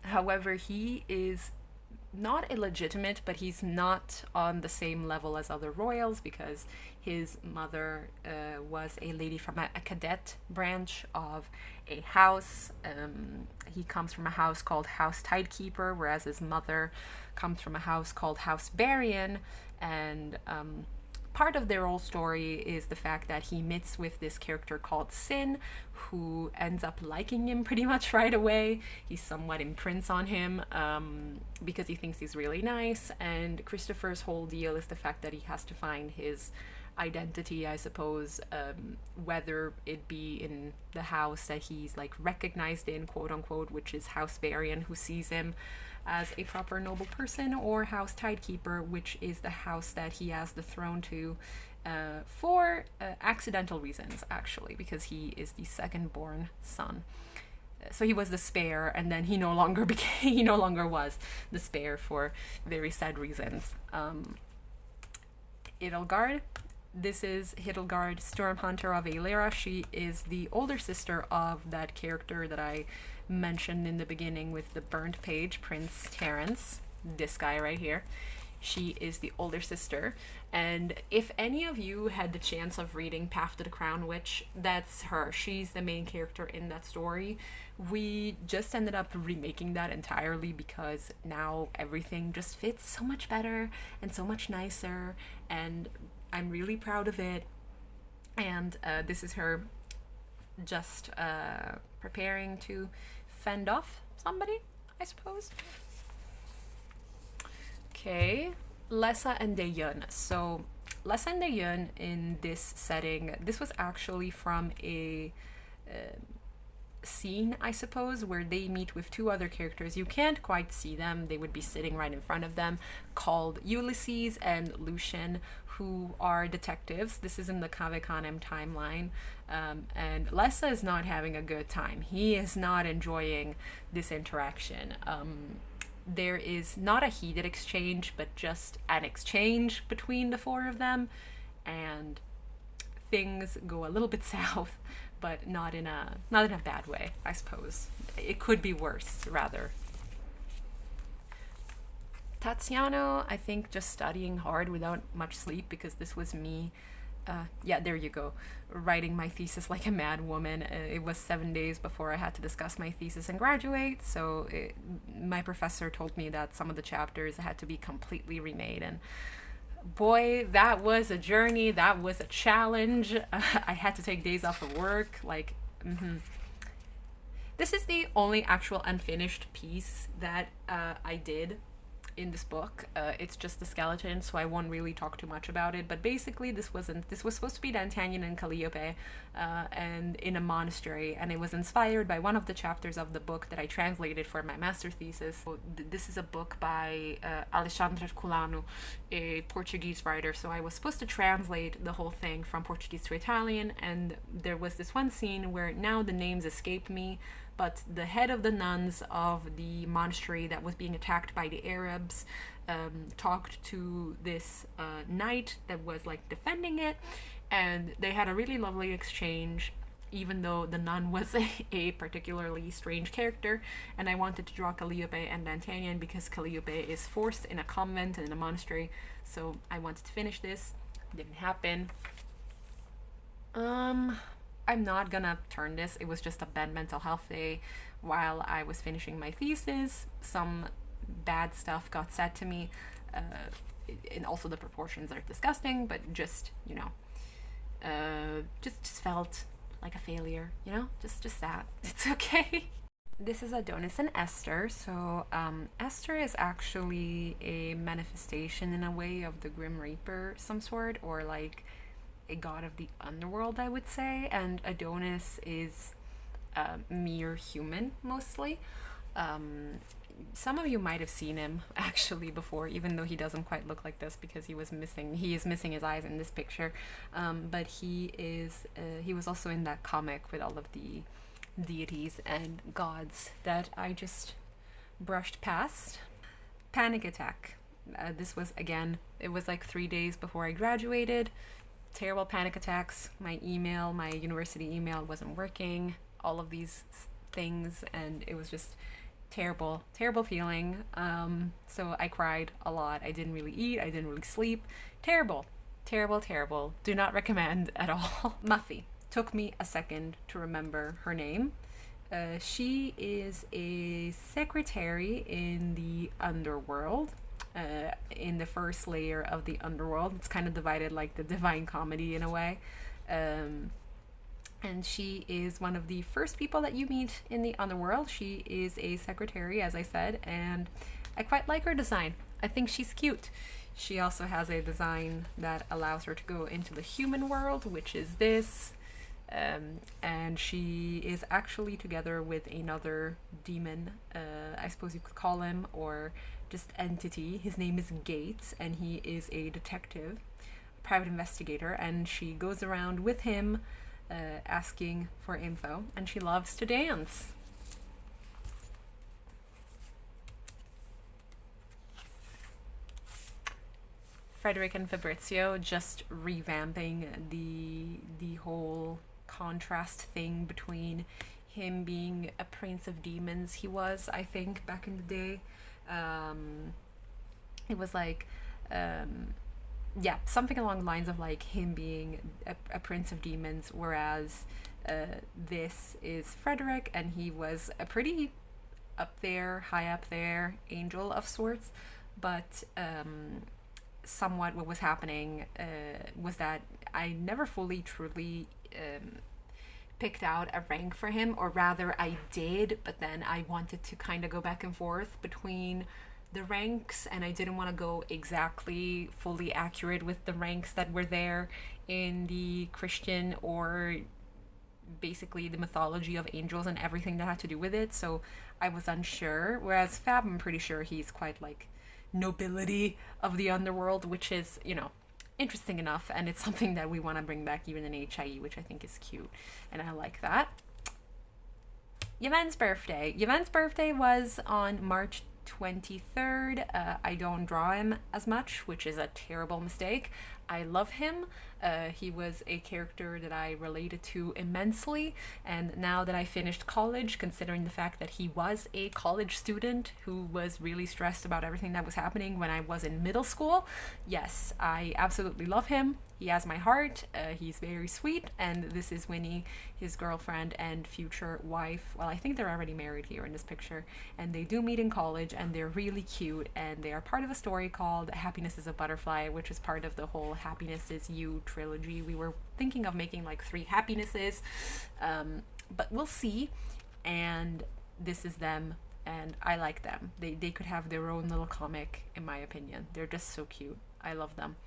However, he is not illegitimate, but he's not on the same level as other royals because his mother was a lady from a cadet branch of a house. He comes from a house called House Tidekeeper, whereas his mother comes from a house called House Barian. And part of their whole story is the fact that he meets with this character called Sin, who ends up liking him pretty much right away. He's somewhat imprints on him because he thinks he's really nice. And Christopher's whole deal is the fact that he has to find his identity, I suppose, whether it be in the house that he's like recognized in, quote unquote, which is House Varian, who sees him as a proper noble person, or House Tidekeeper, which is the house that he has the throne to for accidental reasons, actually, because he is the second born son. So he was the spare, and then he no longer was the spare for very sad reasons. Edelgard. This is Hildegard Stormhunter of Aelera. She is the older sister of that character that I mentioned in the beginning with the burnt page, Prince Terence. This guy right here. She is the older sister. And if any of you had the chance of reading Path to the Crown Witch, that's her. She's the main character in that story. We just ended up remaking that entirely because now everything just fits so much better and so much nicer, and I'm really proud of it. And this is her just preparing to fend off somebody, I suppose. Okay, Lessa and Deyun. So Lessa and Deyun in this setting, this was actually from a scene, I suppose, where they meet with two other characters. You can't quite see them, they would be sitting right in front of them, called Ulysses and Lucian, who are detectives. This is in the Cave Canem timeline, and Lessa is not having a good time. He is not enjoying this interaction. There is not a heated exchange, but just an exchange between the four of them, and things go a little bit south, but not in a bad way, I suppose. It could be worse, rather. Tatsiano, I think, just studying hard without much sleep, because this was me, yeah, there you go, writing my thesis like a mad woman. It was 7 days before I had to discuss my thesis and graduate, so my professor told me that some of the chapters had to be completely remade, and boy, that was a journey, that was a challenge. I had to take days off of work, like, This is the only actual unfinished piece that I did in this book. It's just the skeleton, so I won't really talk too much about it, but basically this was supposed to be D'Artagnan and Calliope and in a monastery, and it was inspired by one of the chapters of the book that I translated for my master thesis. So this is a book by Alexandre Herculano, a Portuguese writer, so I was supposed to translate the whole thing from Portuguese to Italian, and there was this one scene where now the names escape me, but the head of the nuns of the monastery that was being attacked by the Arabs talked to this knight that was like defending it, and they had a really lovely exchange, even though the nun was a particularly strange character, and I wanted to draw Calliope and D'Artagnan because Calliope is forced in a convent and in a monastery, so I wanted to finish this. Didn't happen. I'm not gonna turn this. It was just a bad mental health day while I was finishing my thesis. Some bad stuff got said to me, and also the proportions are disgusting, but just, you know, just felt like a failure, you know, just that. It's okay. This is Adonis and Esther. So Esther is actually a manifestation in a way of the Grim Reaper, some sort, or like a god of the underworld, I would say, and Adonis is mere human mostly. some of you might have seen him actually before, even though he doesn't quite look like this because he is missing his eyes in this picture. But he was also in that comic with all of the deities and gods that I just brushed past. Panic attack. This was, again, it was like 3 days before I graduated. Terrible panic attacks. My university email wasn't working. All of these things, and it was just terrible feeling. So I cried a lot. I didn't really eat. I didn't really sleep. Terrible. Do not recommend at all. Muffy. Took me a second to remember her name. She is a secretary in the underworld. In the first layer of the underworld. It's kind of divided like the Divine Comedy in a way. And she is one of the first people that you meet in the underworld. She is a secretary, as I said, and I quite like her design. I think she's cute. She also has a design that allows her to go into the human world, which is this. And she is actually together with another demon, I suppose you could call him, or just entity. His name is Gates, and he is a detective, private investigator, and she goes around with him asking for info, and she loves to dance. Frederick and Fabrizio, just revamping the whole contrast thing between him being a prince of demons. He was, I think, back in the day. It was like, something along the lines of like him being a prince of demons, whereas this is Frederick, and he was a pretty high up there angel of sorts, but somewhat what was happening was that I never fully truly picked out a rank for him, or rather I did, but then I wanted to kind of go back and forth between the ranks, and I didn't want to go exactly fully accurate with the ranks that were there in the Christian or basically the mythology of angels and everything that had to do with it, so I was unsure. Whereas Fab, I'm pretty sure he's quite like nobility of the underworld, which is, interesting enough, and it's something that we want to bring back even in HIE, which I think is cute, and I like that. Yven's birthday. Yven's birthday was on March 23rd. I don't draw him as much, which is a terrible mistake. I love him. He was a character that I related to immensely, and now that I finished college, considering the fact that he was a college student who was really stressed about everything that was happening when I was in middle school, yes, I absolutely love him. He has my heart. He's very sweet, and this is Winnie, his girlfriend and future wife. Well, I think they're already married here in this picture, and they do meet in college, and they're really cute, and they are part of a story called Happiness is a Butterfly, which is part of the whole Happiness is You trilogy. We were thinking of making like 3 happinesses, but we'll see. And this is them, and I like them. They could have their own little comic, in my opinion. They're just so cute. I love them.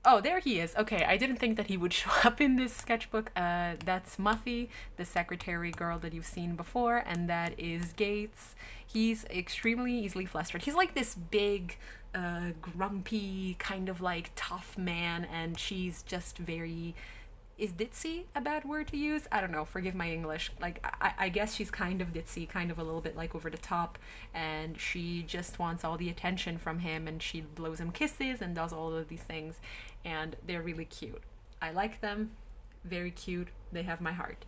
Oh, there he is. Okay, I didn't think that he would show up in this sketchbook. That's Muffy, the secretary girl that you've seen before, and that is Gates. He's extremely easily flustered. He's like this big, grumpy, kind of like tough man, and she's just very... Is ditzy a bad word to use? I don't know, forgive my English. Like, I guess she's kind of ditzy, kind of a little bit like over the top, and she just wants all the attention from him, and she blows him kisses and does all of these things, and they're really cute. I like them, very cute, they have my heart.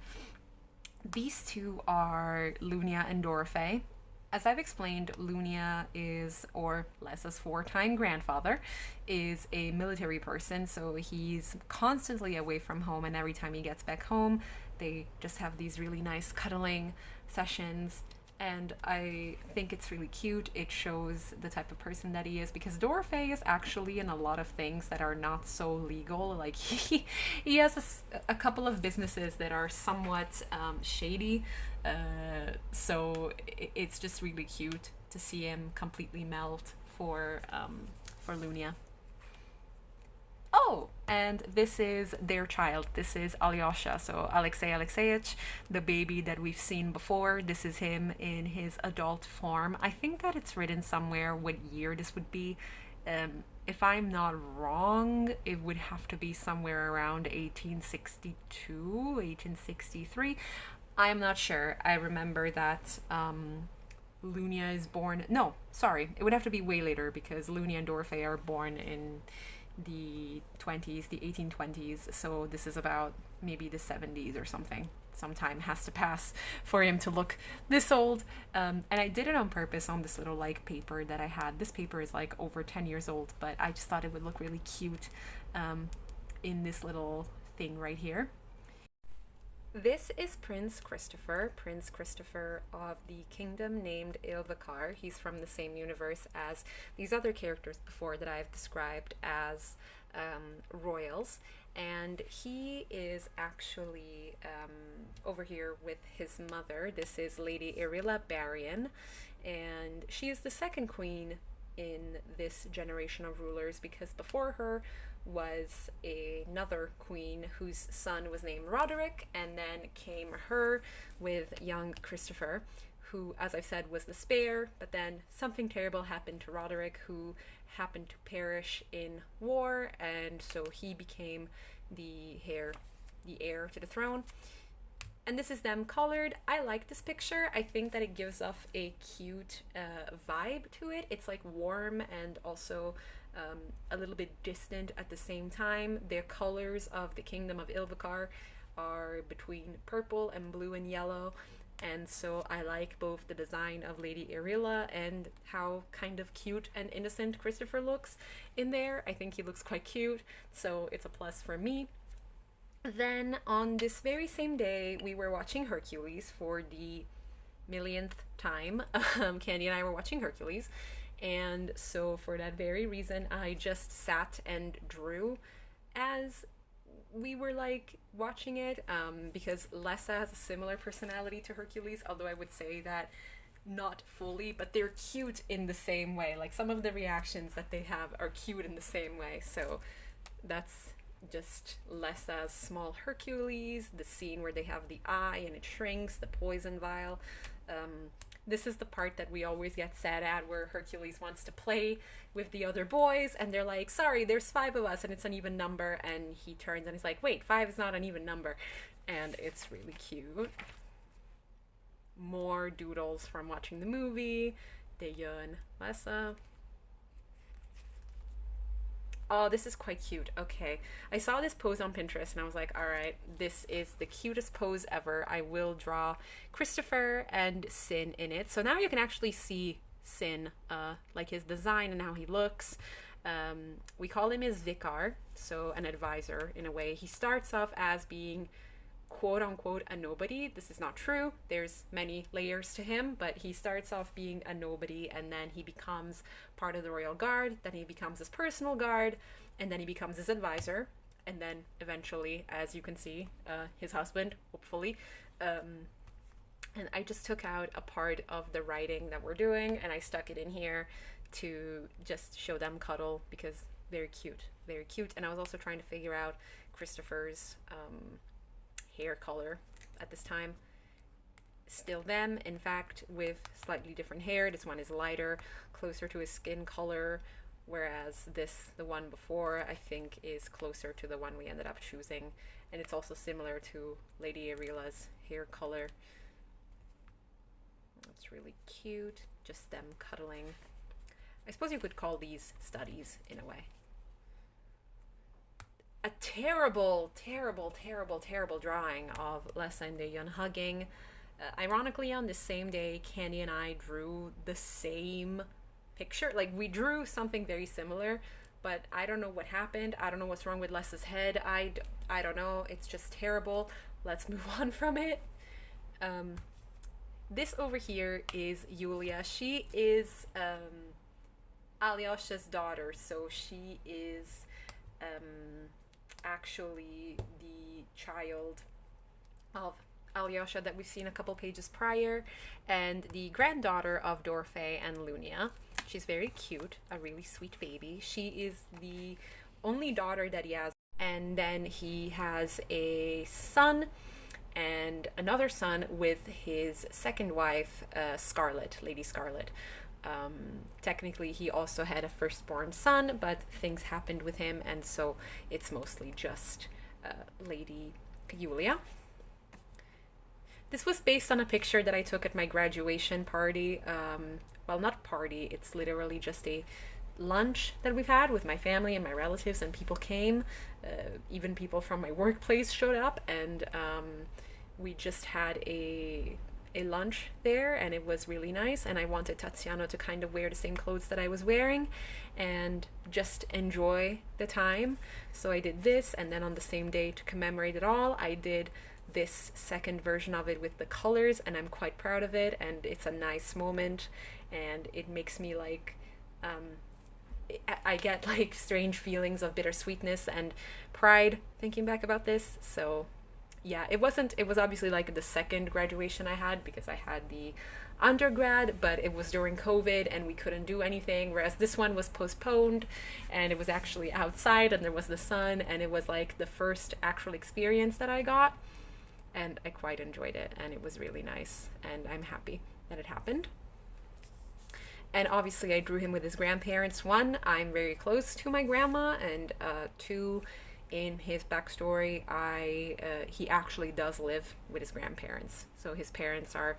These two are Lunia and Dorothy. As I've explained, Lunia is, or Lesa's 4-time grandfather, is a military person, so he's constantly away from home, and every time he gets back home, they just have these really nice cuddling sessions, and I think it's really cute. It shows the type of person that he is, because Dorothy is actually in a lot of things that are not so legal. Like, he has a couple of businesses that are somewhat shady, so it's just really cute to see him completely melt for Lunia. Oh, and this is their child. This is Alyosha, so Alexei Alexeyevich, the baby that we've seen before. This is him in his adult form. I think that it's written somewhere what year this would be. If I'm not wrong, it would have to be somewhere around 1862, 1863. I'm not sure. I remember that Lunia is born. No, sorry. It would have to be way later because Lunia and Dorfe are born in the 20s, the 1820s. So this is about maybe the 70s or something. Some time has to pass for him to look this old. And I did it on purpose on this little like paper that I had. This paper is like over 10 years old, but I just thought it would look really cute in this little thing right here. This is Prince Christopher of the kingdom named Ilvikar. He's from the same universe as these other characters before that I've described as royals. And he is actually over here with his mother. This is Lady Irila Barian, and she is the second queen in this generation of rulers because before her was another queen whose son was named Roderick, and then came her with young Christopher, who, as I've said, was the spare, but then something terrible happened to Roderick, who happened to perish in war, and so he became the heir to the throne. And this is them colored. I like this picture. I think that it gives off a cute vibe to it. It's like warm and also a little bit distant at the same time. The colors of the kingdom of Ilvikar are between purple and blue and yellow, and so I like both the design of Lady Irila and how kind of cute and innocent Christopher looks in there. I think he looks quite cute, so it's a plus for me. Then on this very same day, we were watching Hercules for the millionth time. Candi and I were watching Hercules, and so for that very reason, I just sat and drew as we were like watching it, because Lessa has a similar personality to Hercules, although I would say that not fully, but they're cute in the same way. Like some of the reactions that they have are cute in the same way. So that's just Lessa's small Hercules, the scene where they have the eye and it shrinks, the poison vial. This is the part that we always get sad at, where Hercules wants to play with the other boys and they're like, sorry, there's 5 of us and it's an even number, and he turns and he's like, wait, 5 is not an even number, and it's really cute. More doodles from watching the movie. Dejan, Lessa. Oh, this is quite cute. Okay. I saw this pose on Pinterest and I was like, all right, this is the cutest pose ever. I will draw Christopher and Sin in it. So now you can actually see Sin, like his design and how he looks. We call him his vicar, so an advisor in a way. He starts off as being quote unquote a nobody. This is not true. There's many layers to him, but he starts off being a nobody, and then he becomes part of the royal guard, then he becomes his personal guard, and then he becomes his advisor, and then eventually, as you can see, his husband, hopefully. And I just took out a part of the writing that we're doing and I stuck it in here to just show them cuddle, because very cute, very cute. And I was also trying to figure out Christopher's hair color at this time. Still them, in fact, with slightly different hair. This one is lighter, closer to his skin color, whereas this, the one before, I think is closer to the one we ended up choosing. And it's also similar to Lady Irila's hair color. It's really cute, just them cuddling. I suppose you could call these studies in a way. A terrible, terrible, terrible, terrible drawing of Lessa and Dejan hugging. Ironically, on the same day, Candi and I drew the same picture. Like, we drew something very similar, but I don't know what happened. I don't know what's wrong with Lessa's head. I don't know. It's just terrible. Let's move on from it. This over here is Yulia. She is Alyosha's daughter, so she is actually the child of Alyosha that we've seen a couple pages prior, and the granddaughter of Dorfe and Lunia. She's very cute, a really sweet baby. She is the only daughter that he has. And then he has a son and another son with his second wife, Scarlet, Lady Scarlet. Technically, he also had a firstborn son, but things happened with him, and so it's mostly just Lady Julia. This was based on a picture that I took at my graduation party. Well, not party, it's literally just a lunch that we've had with my family and my relatives, and people came. Even people from my workplace showed up, and we just had a lunch there, and it was really nice. And I wanted Tatiana to kind of wear the same clothes that I was wearing and just enjoy the time. So I did this, and then on the same day, to commemorate it all, I did this second version of it with the colors, and I'm quite proud of it, and it's a nice moment, and it makes me like I get like strange feelings of bittersweetness and pride thinking back about this. So yeah, it was obviously like the second graduation I had, because I had the undergrad, but it was during COVID and we couldn't do anything, whereas this one was postponed and it was actually outside and there was the sun, and it was like the first actual experience that I got, and I quite enjoyed it, and it was really nice, and I'm happy that it happened. And obviously I drew him with his grandparents. One, I'm very close to my grandma, and two, in his backstory, he actually does live with his grandparents. So his parents are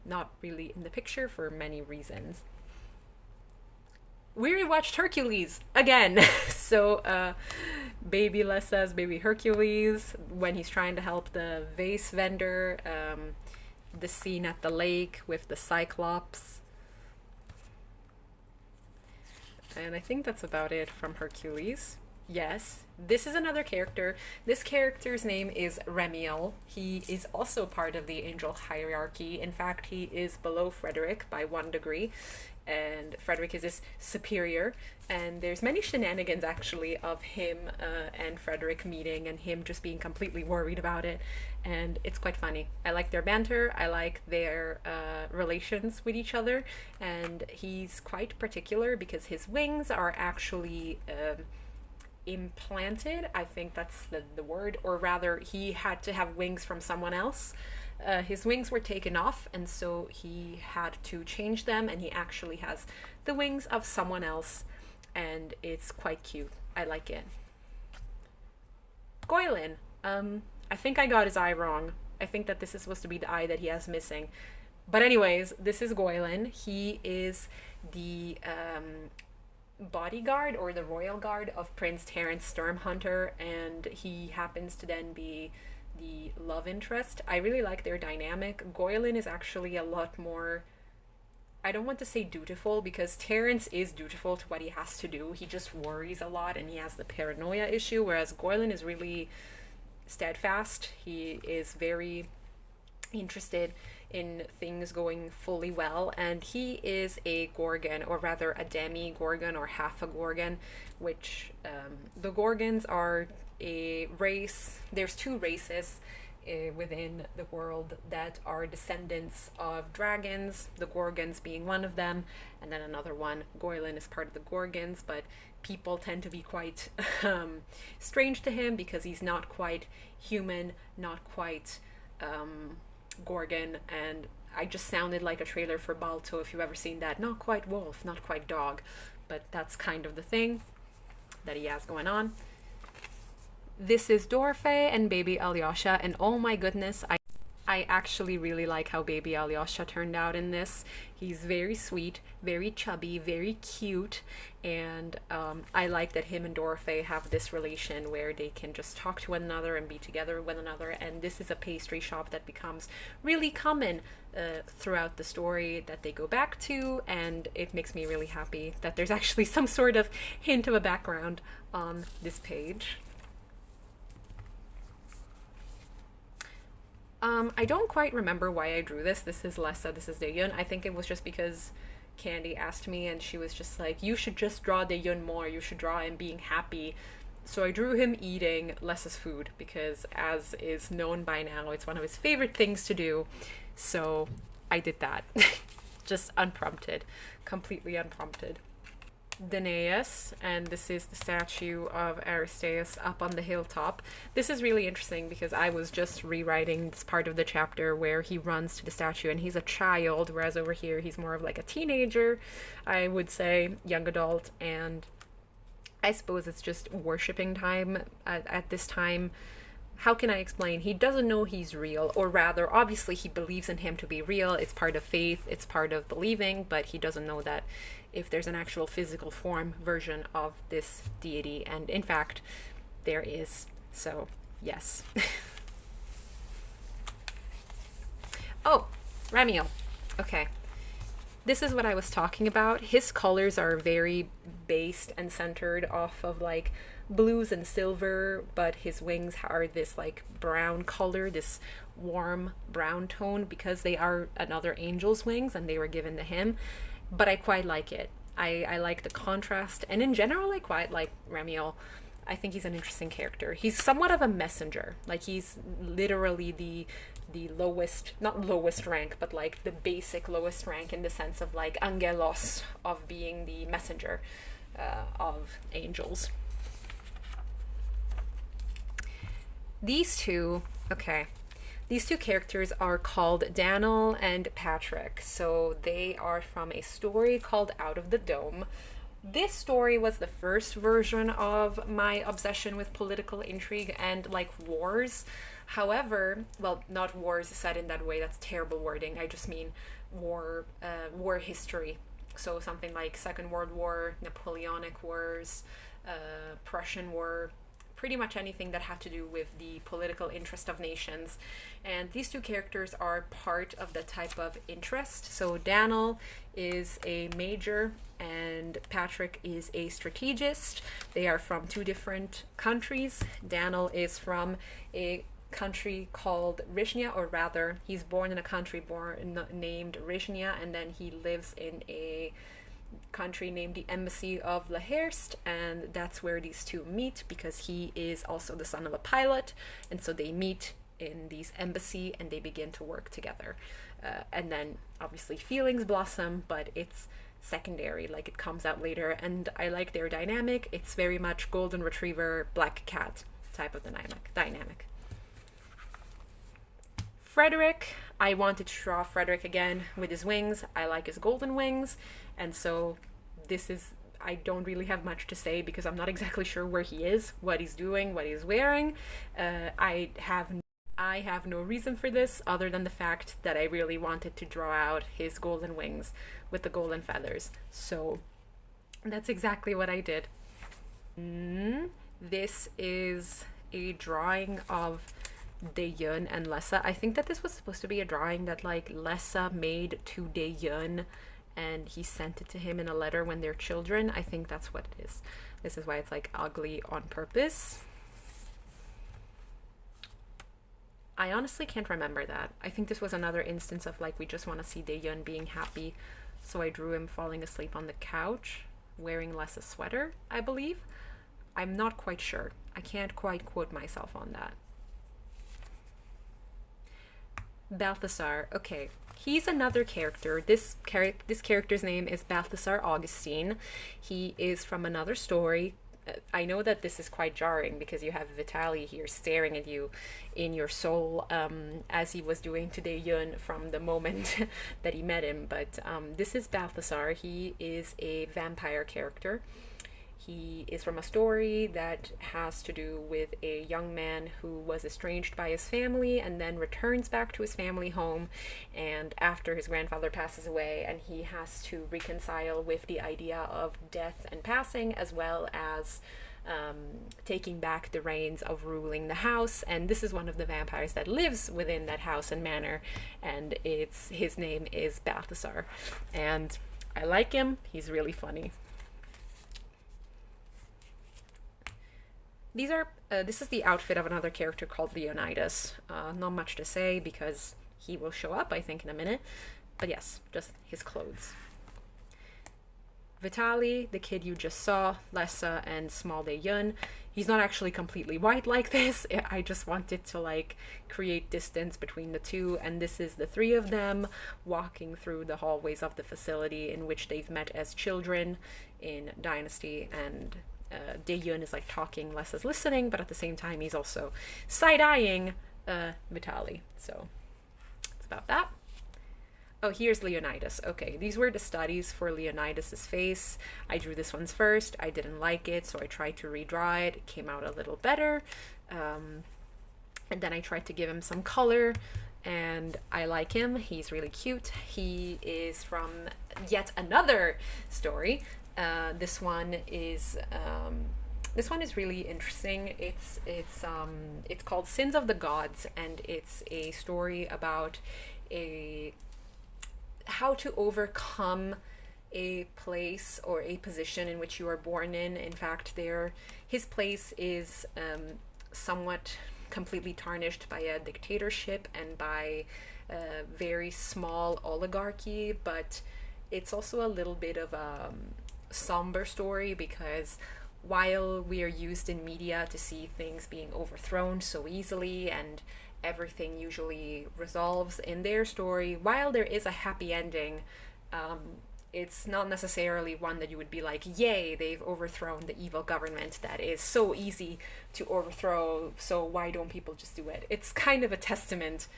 not really in the picture for many reasons. We rewatched Hercules again. So baby Lessa's baby Hercules, when he's trying to help the vase vendor, the scene at the lake with the Cyclops. And I think that's about it from Hercules. Yes, this is another character. This character's name is Remiel. He is also part of the angel hierarchy. In fact, he is below Frederick by 1 degree, and Frederick is his superior. And there's many shenanigans actually of him and Frederick meeting, and him just being completely worried about it. And it's quite funny. I like their banter. I like their relations with each other. And he's quite particular because his wings are actually implanted. I think that's the word, or rather he had to have wings from someone else. His wings were taken off, and so he had to change them, and he actually has the wings of someone else, and it's quite cute. I like it. Goylin. I think I got his eye wrong. I think that this is supposed to be the eye that he has missing. But anyways, this is Goylin. He is the bodyguard or the royal guard of Prince Terence Stormhunter, and he happens to then be the love interest. I really like their dynamic. Goylin is actually a lot more, I don't want to say dutiful, because Terence is dutiful to what he has to do. He just worries a lot and he has the paranoia issue, whereas Goylin is really steadfast. He is very interested in things going fully well, and he is a Gorgon, or rather a demi-Gorgon or half a Gorgon, which the Gorgons are a race. There's two races within the world that are descendants of dragons, the Gorgons being one of them, and then another one, Goylin, is part of the Gorgons, but people tend to be quite strange to him because he's not quite human, not quite Gorgon, and I just sounded like a trailer for Balto, if you've ever seen that. Not quite wolf, not quite dog, but that's kind of the thing that he has going on. This is Dorfe and baby Alyosha, and oh my goodness, I actually really like how baby Alyosha turned out in this. He's very sweet, very chubby, very cute, and I like that him and Dorfe have this relation where they can just talk to one another and be together with one another, and this is a pastry shop that becomes really common throughout the story that they go back to, and it makes me really happy that there's actually some sort of hint of a background on this page. I don't quite remember why I drew this. This is Lessa, this is Daeyun. I think it was just because Candi asked me and she was just like, you should just draw Daeyun more, you should draw him being happy. So I drew him eating Lessa's food because, as is known by now, it's one of his favorite things to do. So I did that. Just unprompted. Completely unprompted. Danaus, and this is the statue of Aristeus up on the hilltop. This is really interesting because I was just rewriting this part of the chapter where he runs to the statue and he's a child, whereas over here he's more of like a teenager, I would say, young adult, and I suppose it's just worshipping time at this time. How can I explain? He doesn't know he's real, or rather, obviously he believes in him to be real. It's part of faith, it's part of believing, but he doesn't know that if there's an actual physical form version of this deity, and in fact, there is. So, yes. Oh, Ramiel. Okay. This is what I was talking about. His colors are very based and centered off of like blues and silver, but his wings are this like brown color, this warm brown tone, because they are another angel's wings and they were given to him. But I quite like it. I like the contrast, and in general I quite like Ramiel. I think he's an interesting character. He's somewhat of a messenger. Like, he's literally the lowest, not lowest rank, but like the basic lowest rank in the sense of like angelos, of being the messenger of angels. These two characters are called Daniel and Patrick. So they are from a story called Out of the Dome. This story was the first version of my obsession with political intrigue and like wars. However, well, not wars said in that way, that's terrible wording. I just mean war history. So something like Second World War, Napoleonic Wars, Prussian War, pretty much anything that had to do with the political interest of nations. And these two characters are part of the type of interest. So Daniel is a major and Patrick is a strategist. They are from two different countries. Daniel is from a country called Rishnia, or rather, he's born in a country named Rishnia, and then he lives in a country named the Embassy of Laherst, and that's where these two meet, because he is also the son of a pilot, and so they meet in these embassy and they begin to work together. And then obviously feelings blossom, but it's secondary, like it comes out later, and I like their dynamic. It's very much golden retriever, black cat type of dynamic. Frederick, I wanted to draw Frederick again with his wings. I like his golden wings, and so this is, I don't really have much to say because I'm not exactly sure where he is, what he's doing, what he's wearing. I have no reason for this other than the fact that I really wanted to draw out his golden wings with the golden feathers. So that's exactly what I did. This is a drawing of Daeyun and Lessa. I think that this was supposed to be a drawing that like Lessa made to Daeyun and he sent it to him in a letter when they're children. I think that's what it is. This is why it's like ugly on purpose. I honestly can't remember that. I think this was another instance of like we just want to see Daeyun being happy, so I drew him falling asleep on the couch wearing Lessa's sweater, I believe. I'm not quite sure. I can't quite quote myself on that. Balthasar. Okay, he's another character. This character's name is Balthasar Augustine. He is from another story. I know that this is quite jarring because you have Vitaly here staring at you in your soul, as he was doing to Daeyun from the moment that he met him. But this is Balthasar. He is a vampire character. He is from a story that has to do with a young man who was estranged by his family and then returns back to his family home, and after his grandfather passes away, and he has to reconcile with the idea of death and passing, as well as taking back the reins of ruling the house. And this is one of the vampires that lives within that house and manor, and his name is Balthasar, and I like him. He's really funny. This is the outfit of another character called Leonidas. Not much to say because he will show up, I think, in a minute. But yes, just his clothes. Vitaly, the kid you just saw, Lessa, and small Daeyun. He's not actually completely white like this. I just wanted to like create distance between the two, and this is the three of them walking through the hallways of the facility in which they've met as children in Dynasty, and Dae-yeon is like talking, Lessa's listening, but at the same time he's also side-eyeing Vitaly. So it's about that. Oh, here's Leonidas. Okay, these were the studies for Leonidas's face. I drew this one's first. I didn't like it, so I tried to redraw it. It came out a little better. And then I tried to give him some color, and I like him. He's really cute. He is from yet another story. This one is really interesting. It's called Sins of the Gods, and it's a story about how to overcome a place or a position in which you are born in. In fact, his place is somewhat completely tarnished by a dictatorship and by a very small oligarchy, but it's also a little bit of a somber story, because while we are used in media to see things being overthrown so easily and everything usually resolves in their story, while there is a happy ending, it's not necessarily one that you would be like, yay, they've overthrown the evil government that is so easy to overthrow, so why don't people just do it? It's kind of a testament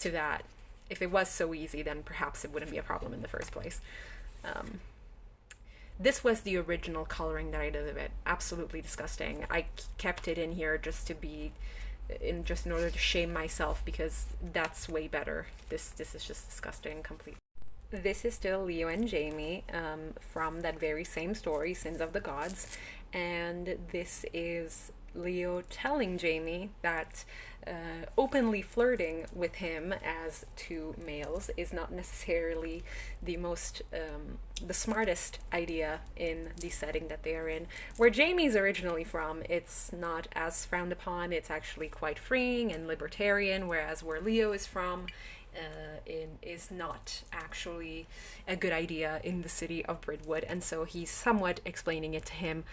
to that. If it was so easy, then perhaps it wouldn't be a problem in the first place. This was the original coloring that I did of it. Absolutely disgusting. I kept it in here just in order to shame myself, because that's way better. This is just disgusting completely. This is still Leo and Jamie from that very same story, Sins of the Gods, and this is Leo telling Jamie that openly flirting with him as two males is not necessarily the smartest idea in the setting that they are in. Where Jamie's originally from, it's not as frowned upon. It's actually quite freeing and libertarian, whereas where Leo is from is not actually a good idea in the city of Bridwood, and so he's somewhat explaining it to him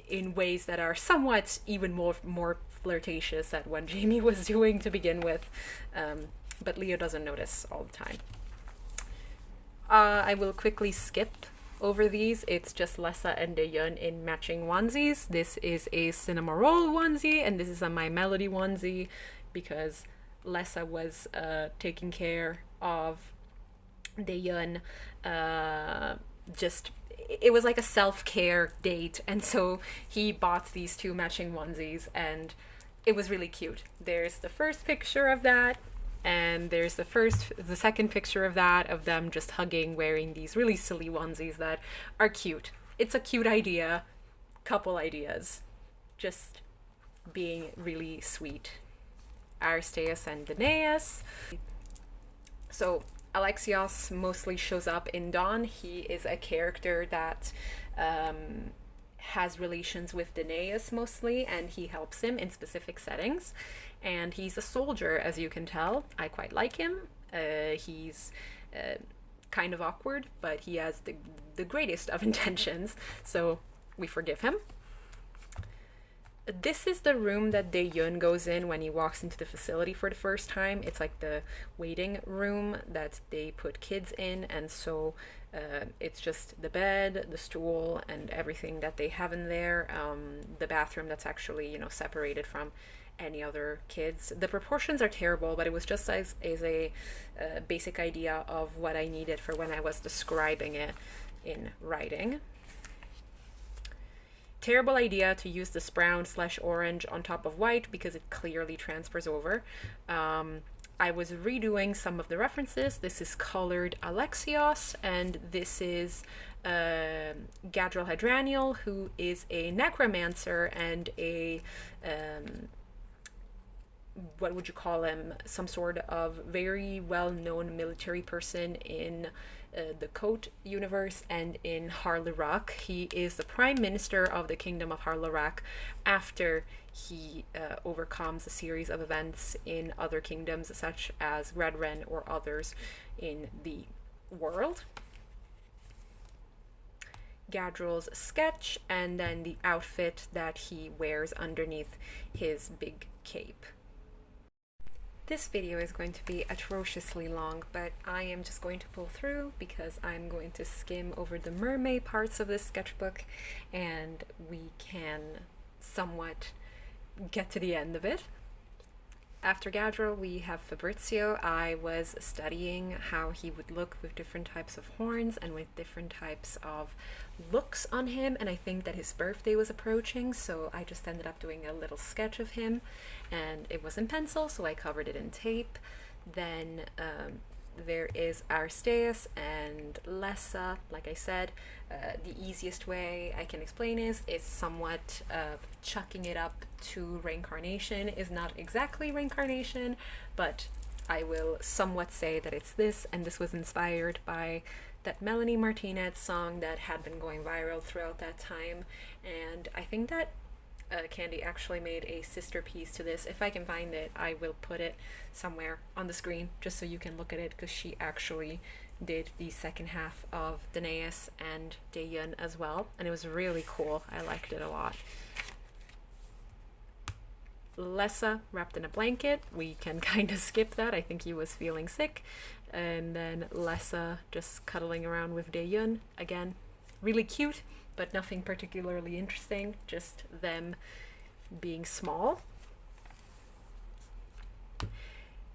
in ways that are somewhat even more flirtatious than what Jamie was doing to begin with, but Leo doesn't notice all the time. I will quickly skip over these. It's just Lessa and Dae-yeon in matching onesies. This is a Cinema Roll onesie, and this is a My Melody onesie, because Lessa was taking care of Dae-yeon. It was like a self-care date, and so he bought these two matching onesies, and it was really cute. There's the first picture of that, and there's the second picture of that, of them just hugging, wearing these really silly onesies that are cute. It's a cute idea, couple ideas, just being really sweet. Aristeas and Danaeus. So Alexios mostly shows up in Dawn. He is a character that has relations with Danaeus mostly, and he helps him in specific settings. And he's a soldier, as you can tell. I quite like him. He's kind of awkward, but he has the greatest of intentions, so we forgive him. This is the room that Dae-yeon goes in when he walks into the facility for the first time. It's like the waiting room that they put kids in, and so it's just the bed, the stool, and everything that they have in there. The bathroom that's actually, separated from any other kids. The proportions are terrible, but it was just as a basic idea of what I needed for when I was describing it in writing. Terrible idea to use this brown/orange on top of white, because it clearly transfers over. I was redoing some of the references. This is colored Alexios, and this is Gadriel Hydraniel, who is a necromancer and a what would you call him? Some sort of very well-known military person in the Coat universe and in Harlerock. He is the prime minister of the kingdom of Harlerock after he overcomes a series of events in other kingdoms, such as Redren or others in the world. Gadriel's sketch, and then the outfit that he wears underneath his big cape. This video is going to be atrociously long, but I am just going to pull through because I'm going to skim over the mermaid parts of this sketchbook and we can somewhat get to the end of it. After Gadril, we have Fabrizio. I was studying how he would look with different types of horns and with different types of looks on him, and I think that his birthday was approaching, so I just ended up doing a little sketch of him, and it was in pencil, so I covered it in tape. Then there is Aristeas and Lessa. Like I said, the easiest way I can explain is somewhat chucking it up to reincarnation. Is not exactly reincarnation, but I will somewhat say that it's this, and this was inspired by that Melanie Martinez song that had been going viral throughout that time, and I think that Candi actually made a sister piece to this. If I can find it, I will put it somewhere on the screen just so you can look at it, because she actually did the second half of Danaeus and Dayun as well, and it was really cool. I liked it a lot. Lessa wrapped in a blanket. We can kind of skip that. I think he was feeling sick. And then Lessa just cuddling around with Dayun. Again, really cute, but nothing particularly interesting, just them being small.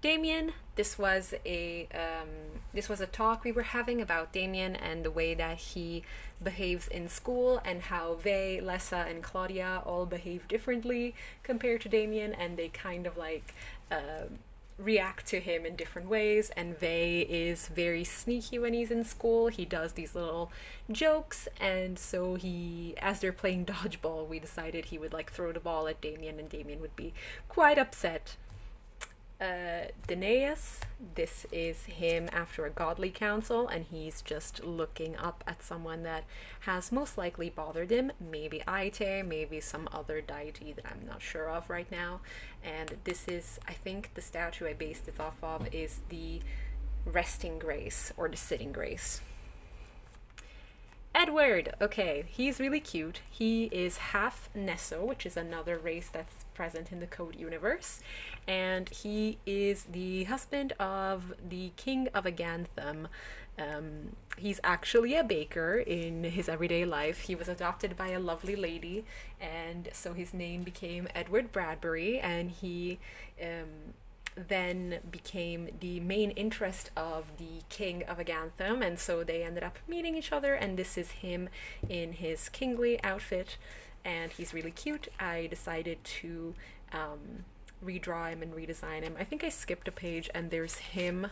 Damien, this was a talk we were having about Damien and the way that he behaves in school, and how Vey, Lessa, and Claudia all behave differently compared to Damien, and they kind of like react to him in different ways. And Vey is very sneaky when he's in school. He does these little jokes, and so as they're playing dodgeball, we decided he would like throw the ball at Damien, and Damien would be quite upset. Danaeus, this is him after a godly council, and he's just looking up at someone that has most likely bothered him, maybe Aite, maybe some other deity that I'm not sure of right now. And this is, I think the statue I based it off of is the resting grace, or the sitting grace. Edward, okay, he's really cute. He is half Nesso, which is another race that's present in the Code universe, and he is the husband of the king of Aganthum. He's actually a baker in his everyday life. He was adopted by a lovely lady, and so his name became Edward Bradbury, and he then became the main interest of the king of Aganthum, and so they ended up meeting each other, and this is him in his kingly outfit, and he's really cute. I decided to redraw him and redesign him. I think I skipped a page, and there's him.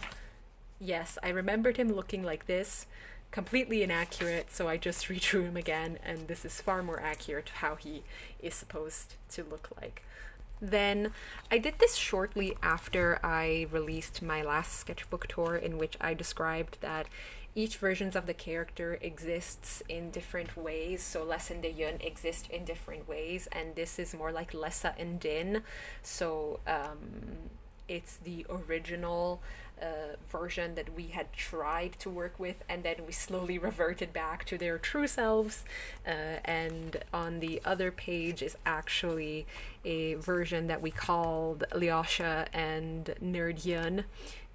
Yes, I remembered him looking like this, completely inaccurate, so I just redrew him again, and this is far more accurate to how he is supposed to look like. Then I did this shortly after I released my last sketchbook tour, in which I described that each versions of the character exists in different ways. So Lessa and Dayun exist in different ways, and this is more like Lessa and Din. So it's the original version that we had tried to work with, and then we slowly reverted back to their true selves. And on the other page is actually a version that we called Lyosha and Nerdyun,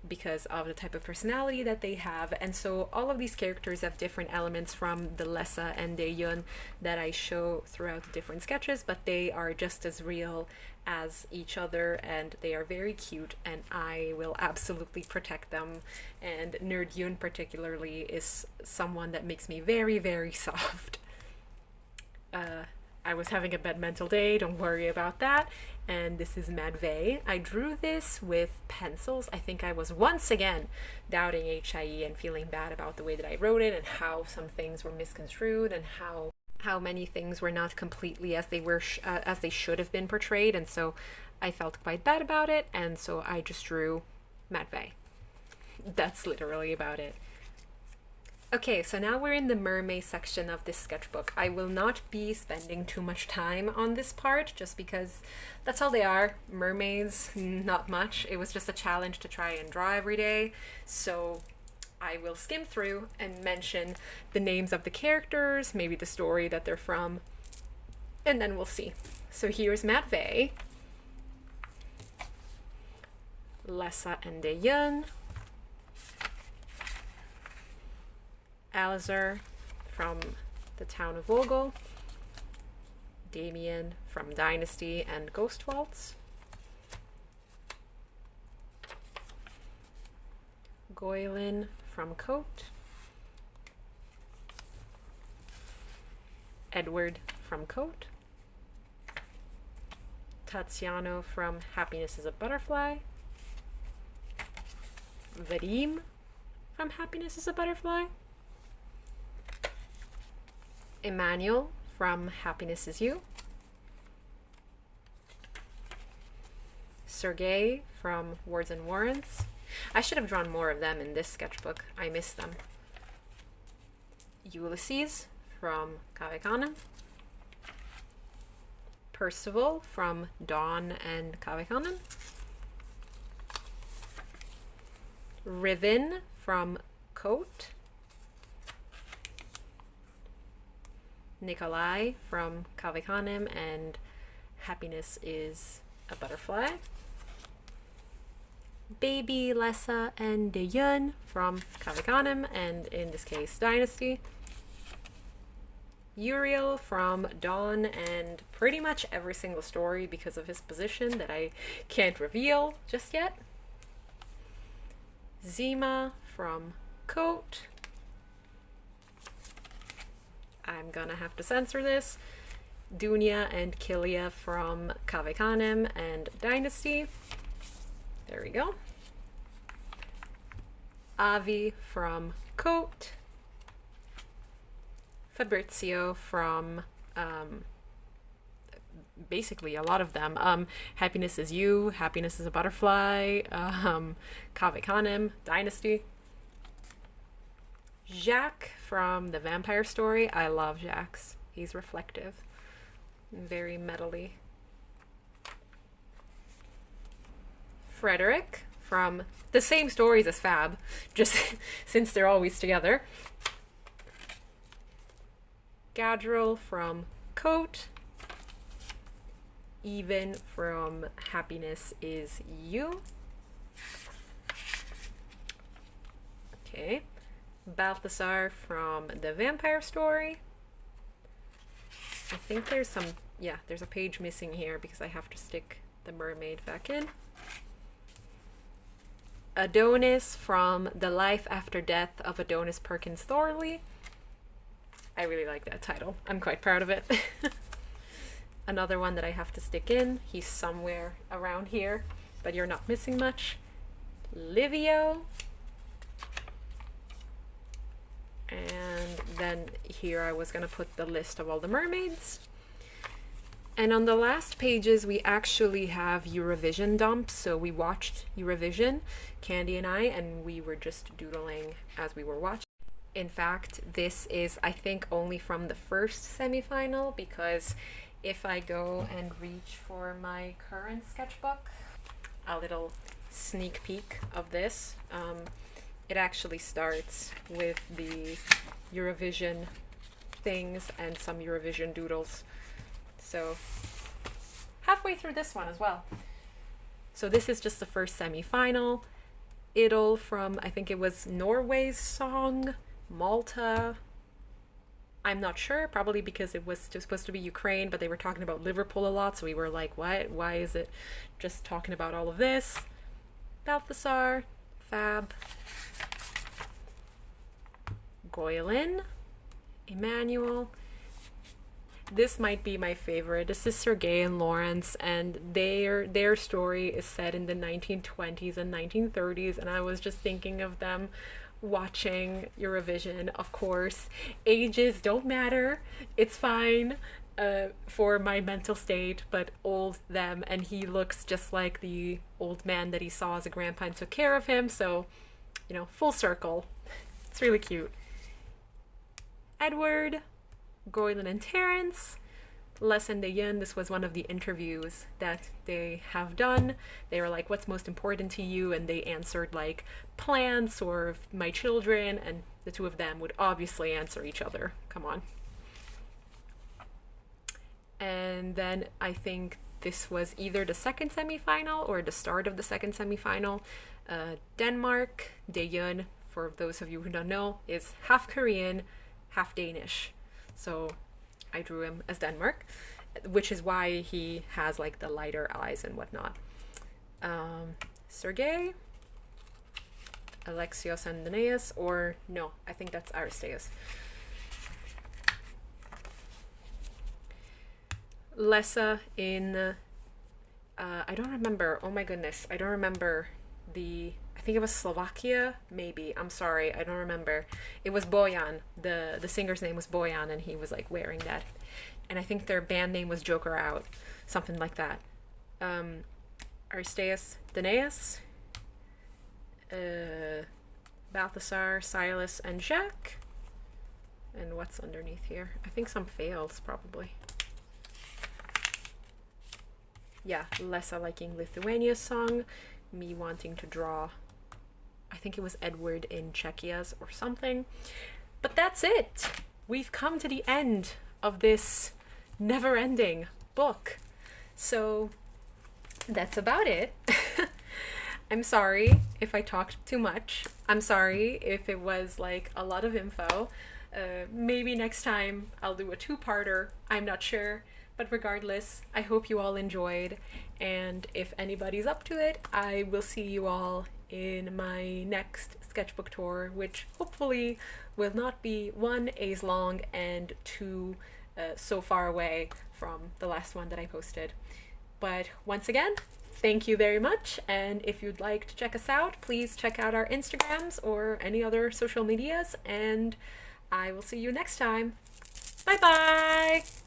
because of the type of personality that they have. And so all of these characters have different elements from the Lessa and Dayun that I show throughout the different sketches, but they are just as real as each other, and they are very cute, and I will absolutely protect them. And Nerdyun particularly is someone that makes me very, very soft. I was having a bad mental day, don't worry about that. And this is Madvey. I drew this with pencils. I think I was once again doubting HIE and feeling bad about the way that I wrote it, and how some things were misconstrued, and how many things were not completely as they were as they should have been portrayed. And so I felt quite bad about it, and so I just drew Madvey. That's literally about it. Okay, so now we're in the mermaid section of this sketchbook. I will not be spending too much time on this part, just because that's all they are, mermaids, not much. It was just a challenge to try and draw every day, so I will skim through and mention the names of the characters, maybe the story that they're from, and then we'll see. So here's Madvey. Lessa and de Yun, Alizar from the town of Vogel, Damien from Dynasty and Ghost Waltz, Goylin from Coat, Edward from Coat, Tatiano from Happiness is a Butterfly, Vadim from Happiness is a Butterfly, Emmanuel from Happiness is You, Sergei from Wards and Warrants. I should have drawn more of them in this sketchbook. I missed them. Ulysses from Kavekanen, Percival from Dawn and Kavekanen, Riven from Coat, Nikolai from Kavekanem and Happiness is a Butterfly, Baby Lessa and de Yun from Kavekanem and in this case Dynasty, Uriel from Dawn and pretty much every single story because of his position that I can't reveal just yet, Zima from Coat, I'm gonna have to censor this, Dunya and Kilia from Kavekanem and Dynasty, there we go, Avi from Coat, Fabrizio from basically a lot of them, Happiness is You, Happiness is a Butterfly, Kavekanem, Dynasty, Jacques from The Vampire Story. I love Jacques. He's reflective. Very metally. Frederick from the same stories as Fab, just since they're always together. Gadriel from Coat. Even from Happiness is You. Okay. Balthasar from The Vampire Story. I think there's some, yeah, there's a page missing here because I have to stick the mermaid back in. Adonis from The Life After Death of Adonis Perkins Thorley. I really like that title. I'm quite proud of it. Another one that I have to stick in. He's somewhere around here, but you're not missing much. Livio. And then here I was gonna put the list of all the mermaids. And on the last pages we actually have Eurovision dumps, so we watched Eurovision, Candi and I, and we were just doodling as we were watching. In fact, this is, I think, only from the first semi-final, because if I go and reach for my current sketchbook, a little sneak peek of this, it actually starts with the Eurovision things and some Eurovision doodles. So halfway through this one as well. So this is just the first semi-final. Idol from, I think it was Norway's song, Malta. I'm not sure, probably because it was supposed to be Ukraine, but they were talking about Liverpool a lot, so we were like, what? Why is it just talking about all of this? Balthasar, Fab, Goylin, Emmanuel. This might be my favorite. This is Sergei and Lawrence, and their story is set in the 1920s and 1930s, and I was just thinking of them watching Eurovision. Of course, ages don't matter. It's fine for my mental state, but old them, and he looks just like the old man that he saw as a grandpa and took care of him, so, you know, full circle. It's really cute. Edward, Goylin and Terence, Les and Dayan. This was one of the interviews that they have done. They were like, what's most important to you? And they answered like plants or my children, and the two of them would obviously answer each other. Come on. And then I think this was either the second semifinal or the start of the second semifinal. Denmark, Daeyeon, for those of you who don't know, is half Korean, half Danish. So I drew him as Denmark, which is why he has like the lighter eyes and whatnot. Sergei, Alexios and Danaeus, or no, I think that's Aristeas. Lessa in, I don't remember, oh my goodness, I don't remember I think it was Slovakia, maybe, I'm sorry, I don't remember. It was Bojan, the singer's name was Bojan, and he was like wearing that. And I think their band name was Joker Out, something like that. Aristeas, Danaeus, Balthasar, Silas, and Jacques. And what's underneath here? I think some fails, probably. Yeah, Lessa liking Lithuania's song, me wanting to draw, I think it was Edward in Czechia's or something. But that's it! We've come to the end of this never-ending book. So that's about it. I'm sorry if I talked too much. I'm sorry if it was like a lot of info. Maybe next time I'll do a two-parter. I'm not sure. But regardless, I hope you all enjoyed. And if anybody's up to it, I will see you all in my next sketchbook tour, which hopefully will not be 1 as long and 2 so far away from the last one that I posted. But once again, thank you very much, and if you'd like to check us out, please check out our Instagrams or any other social medias, and I will see you next time. Bye bye!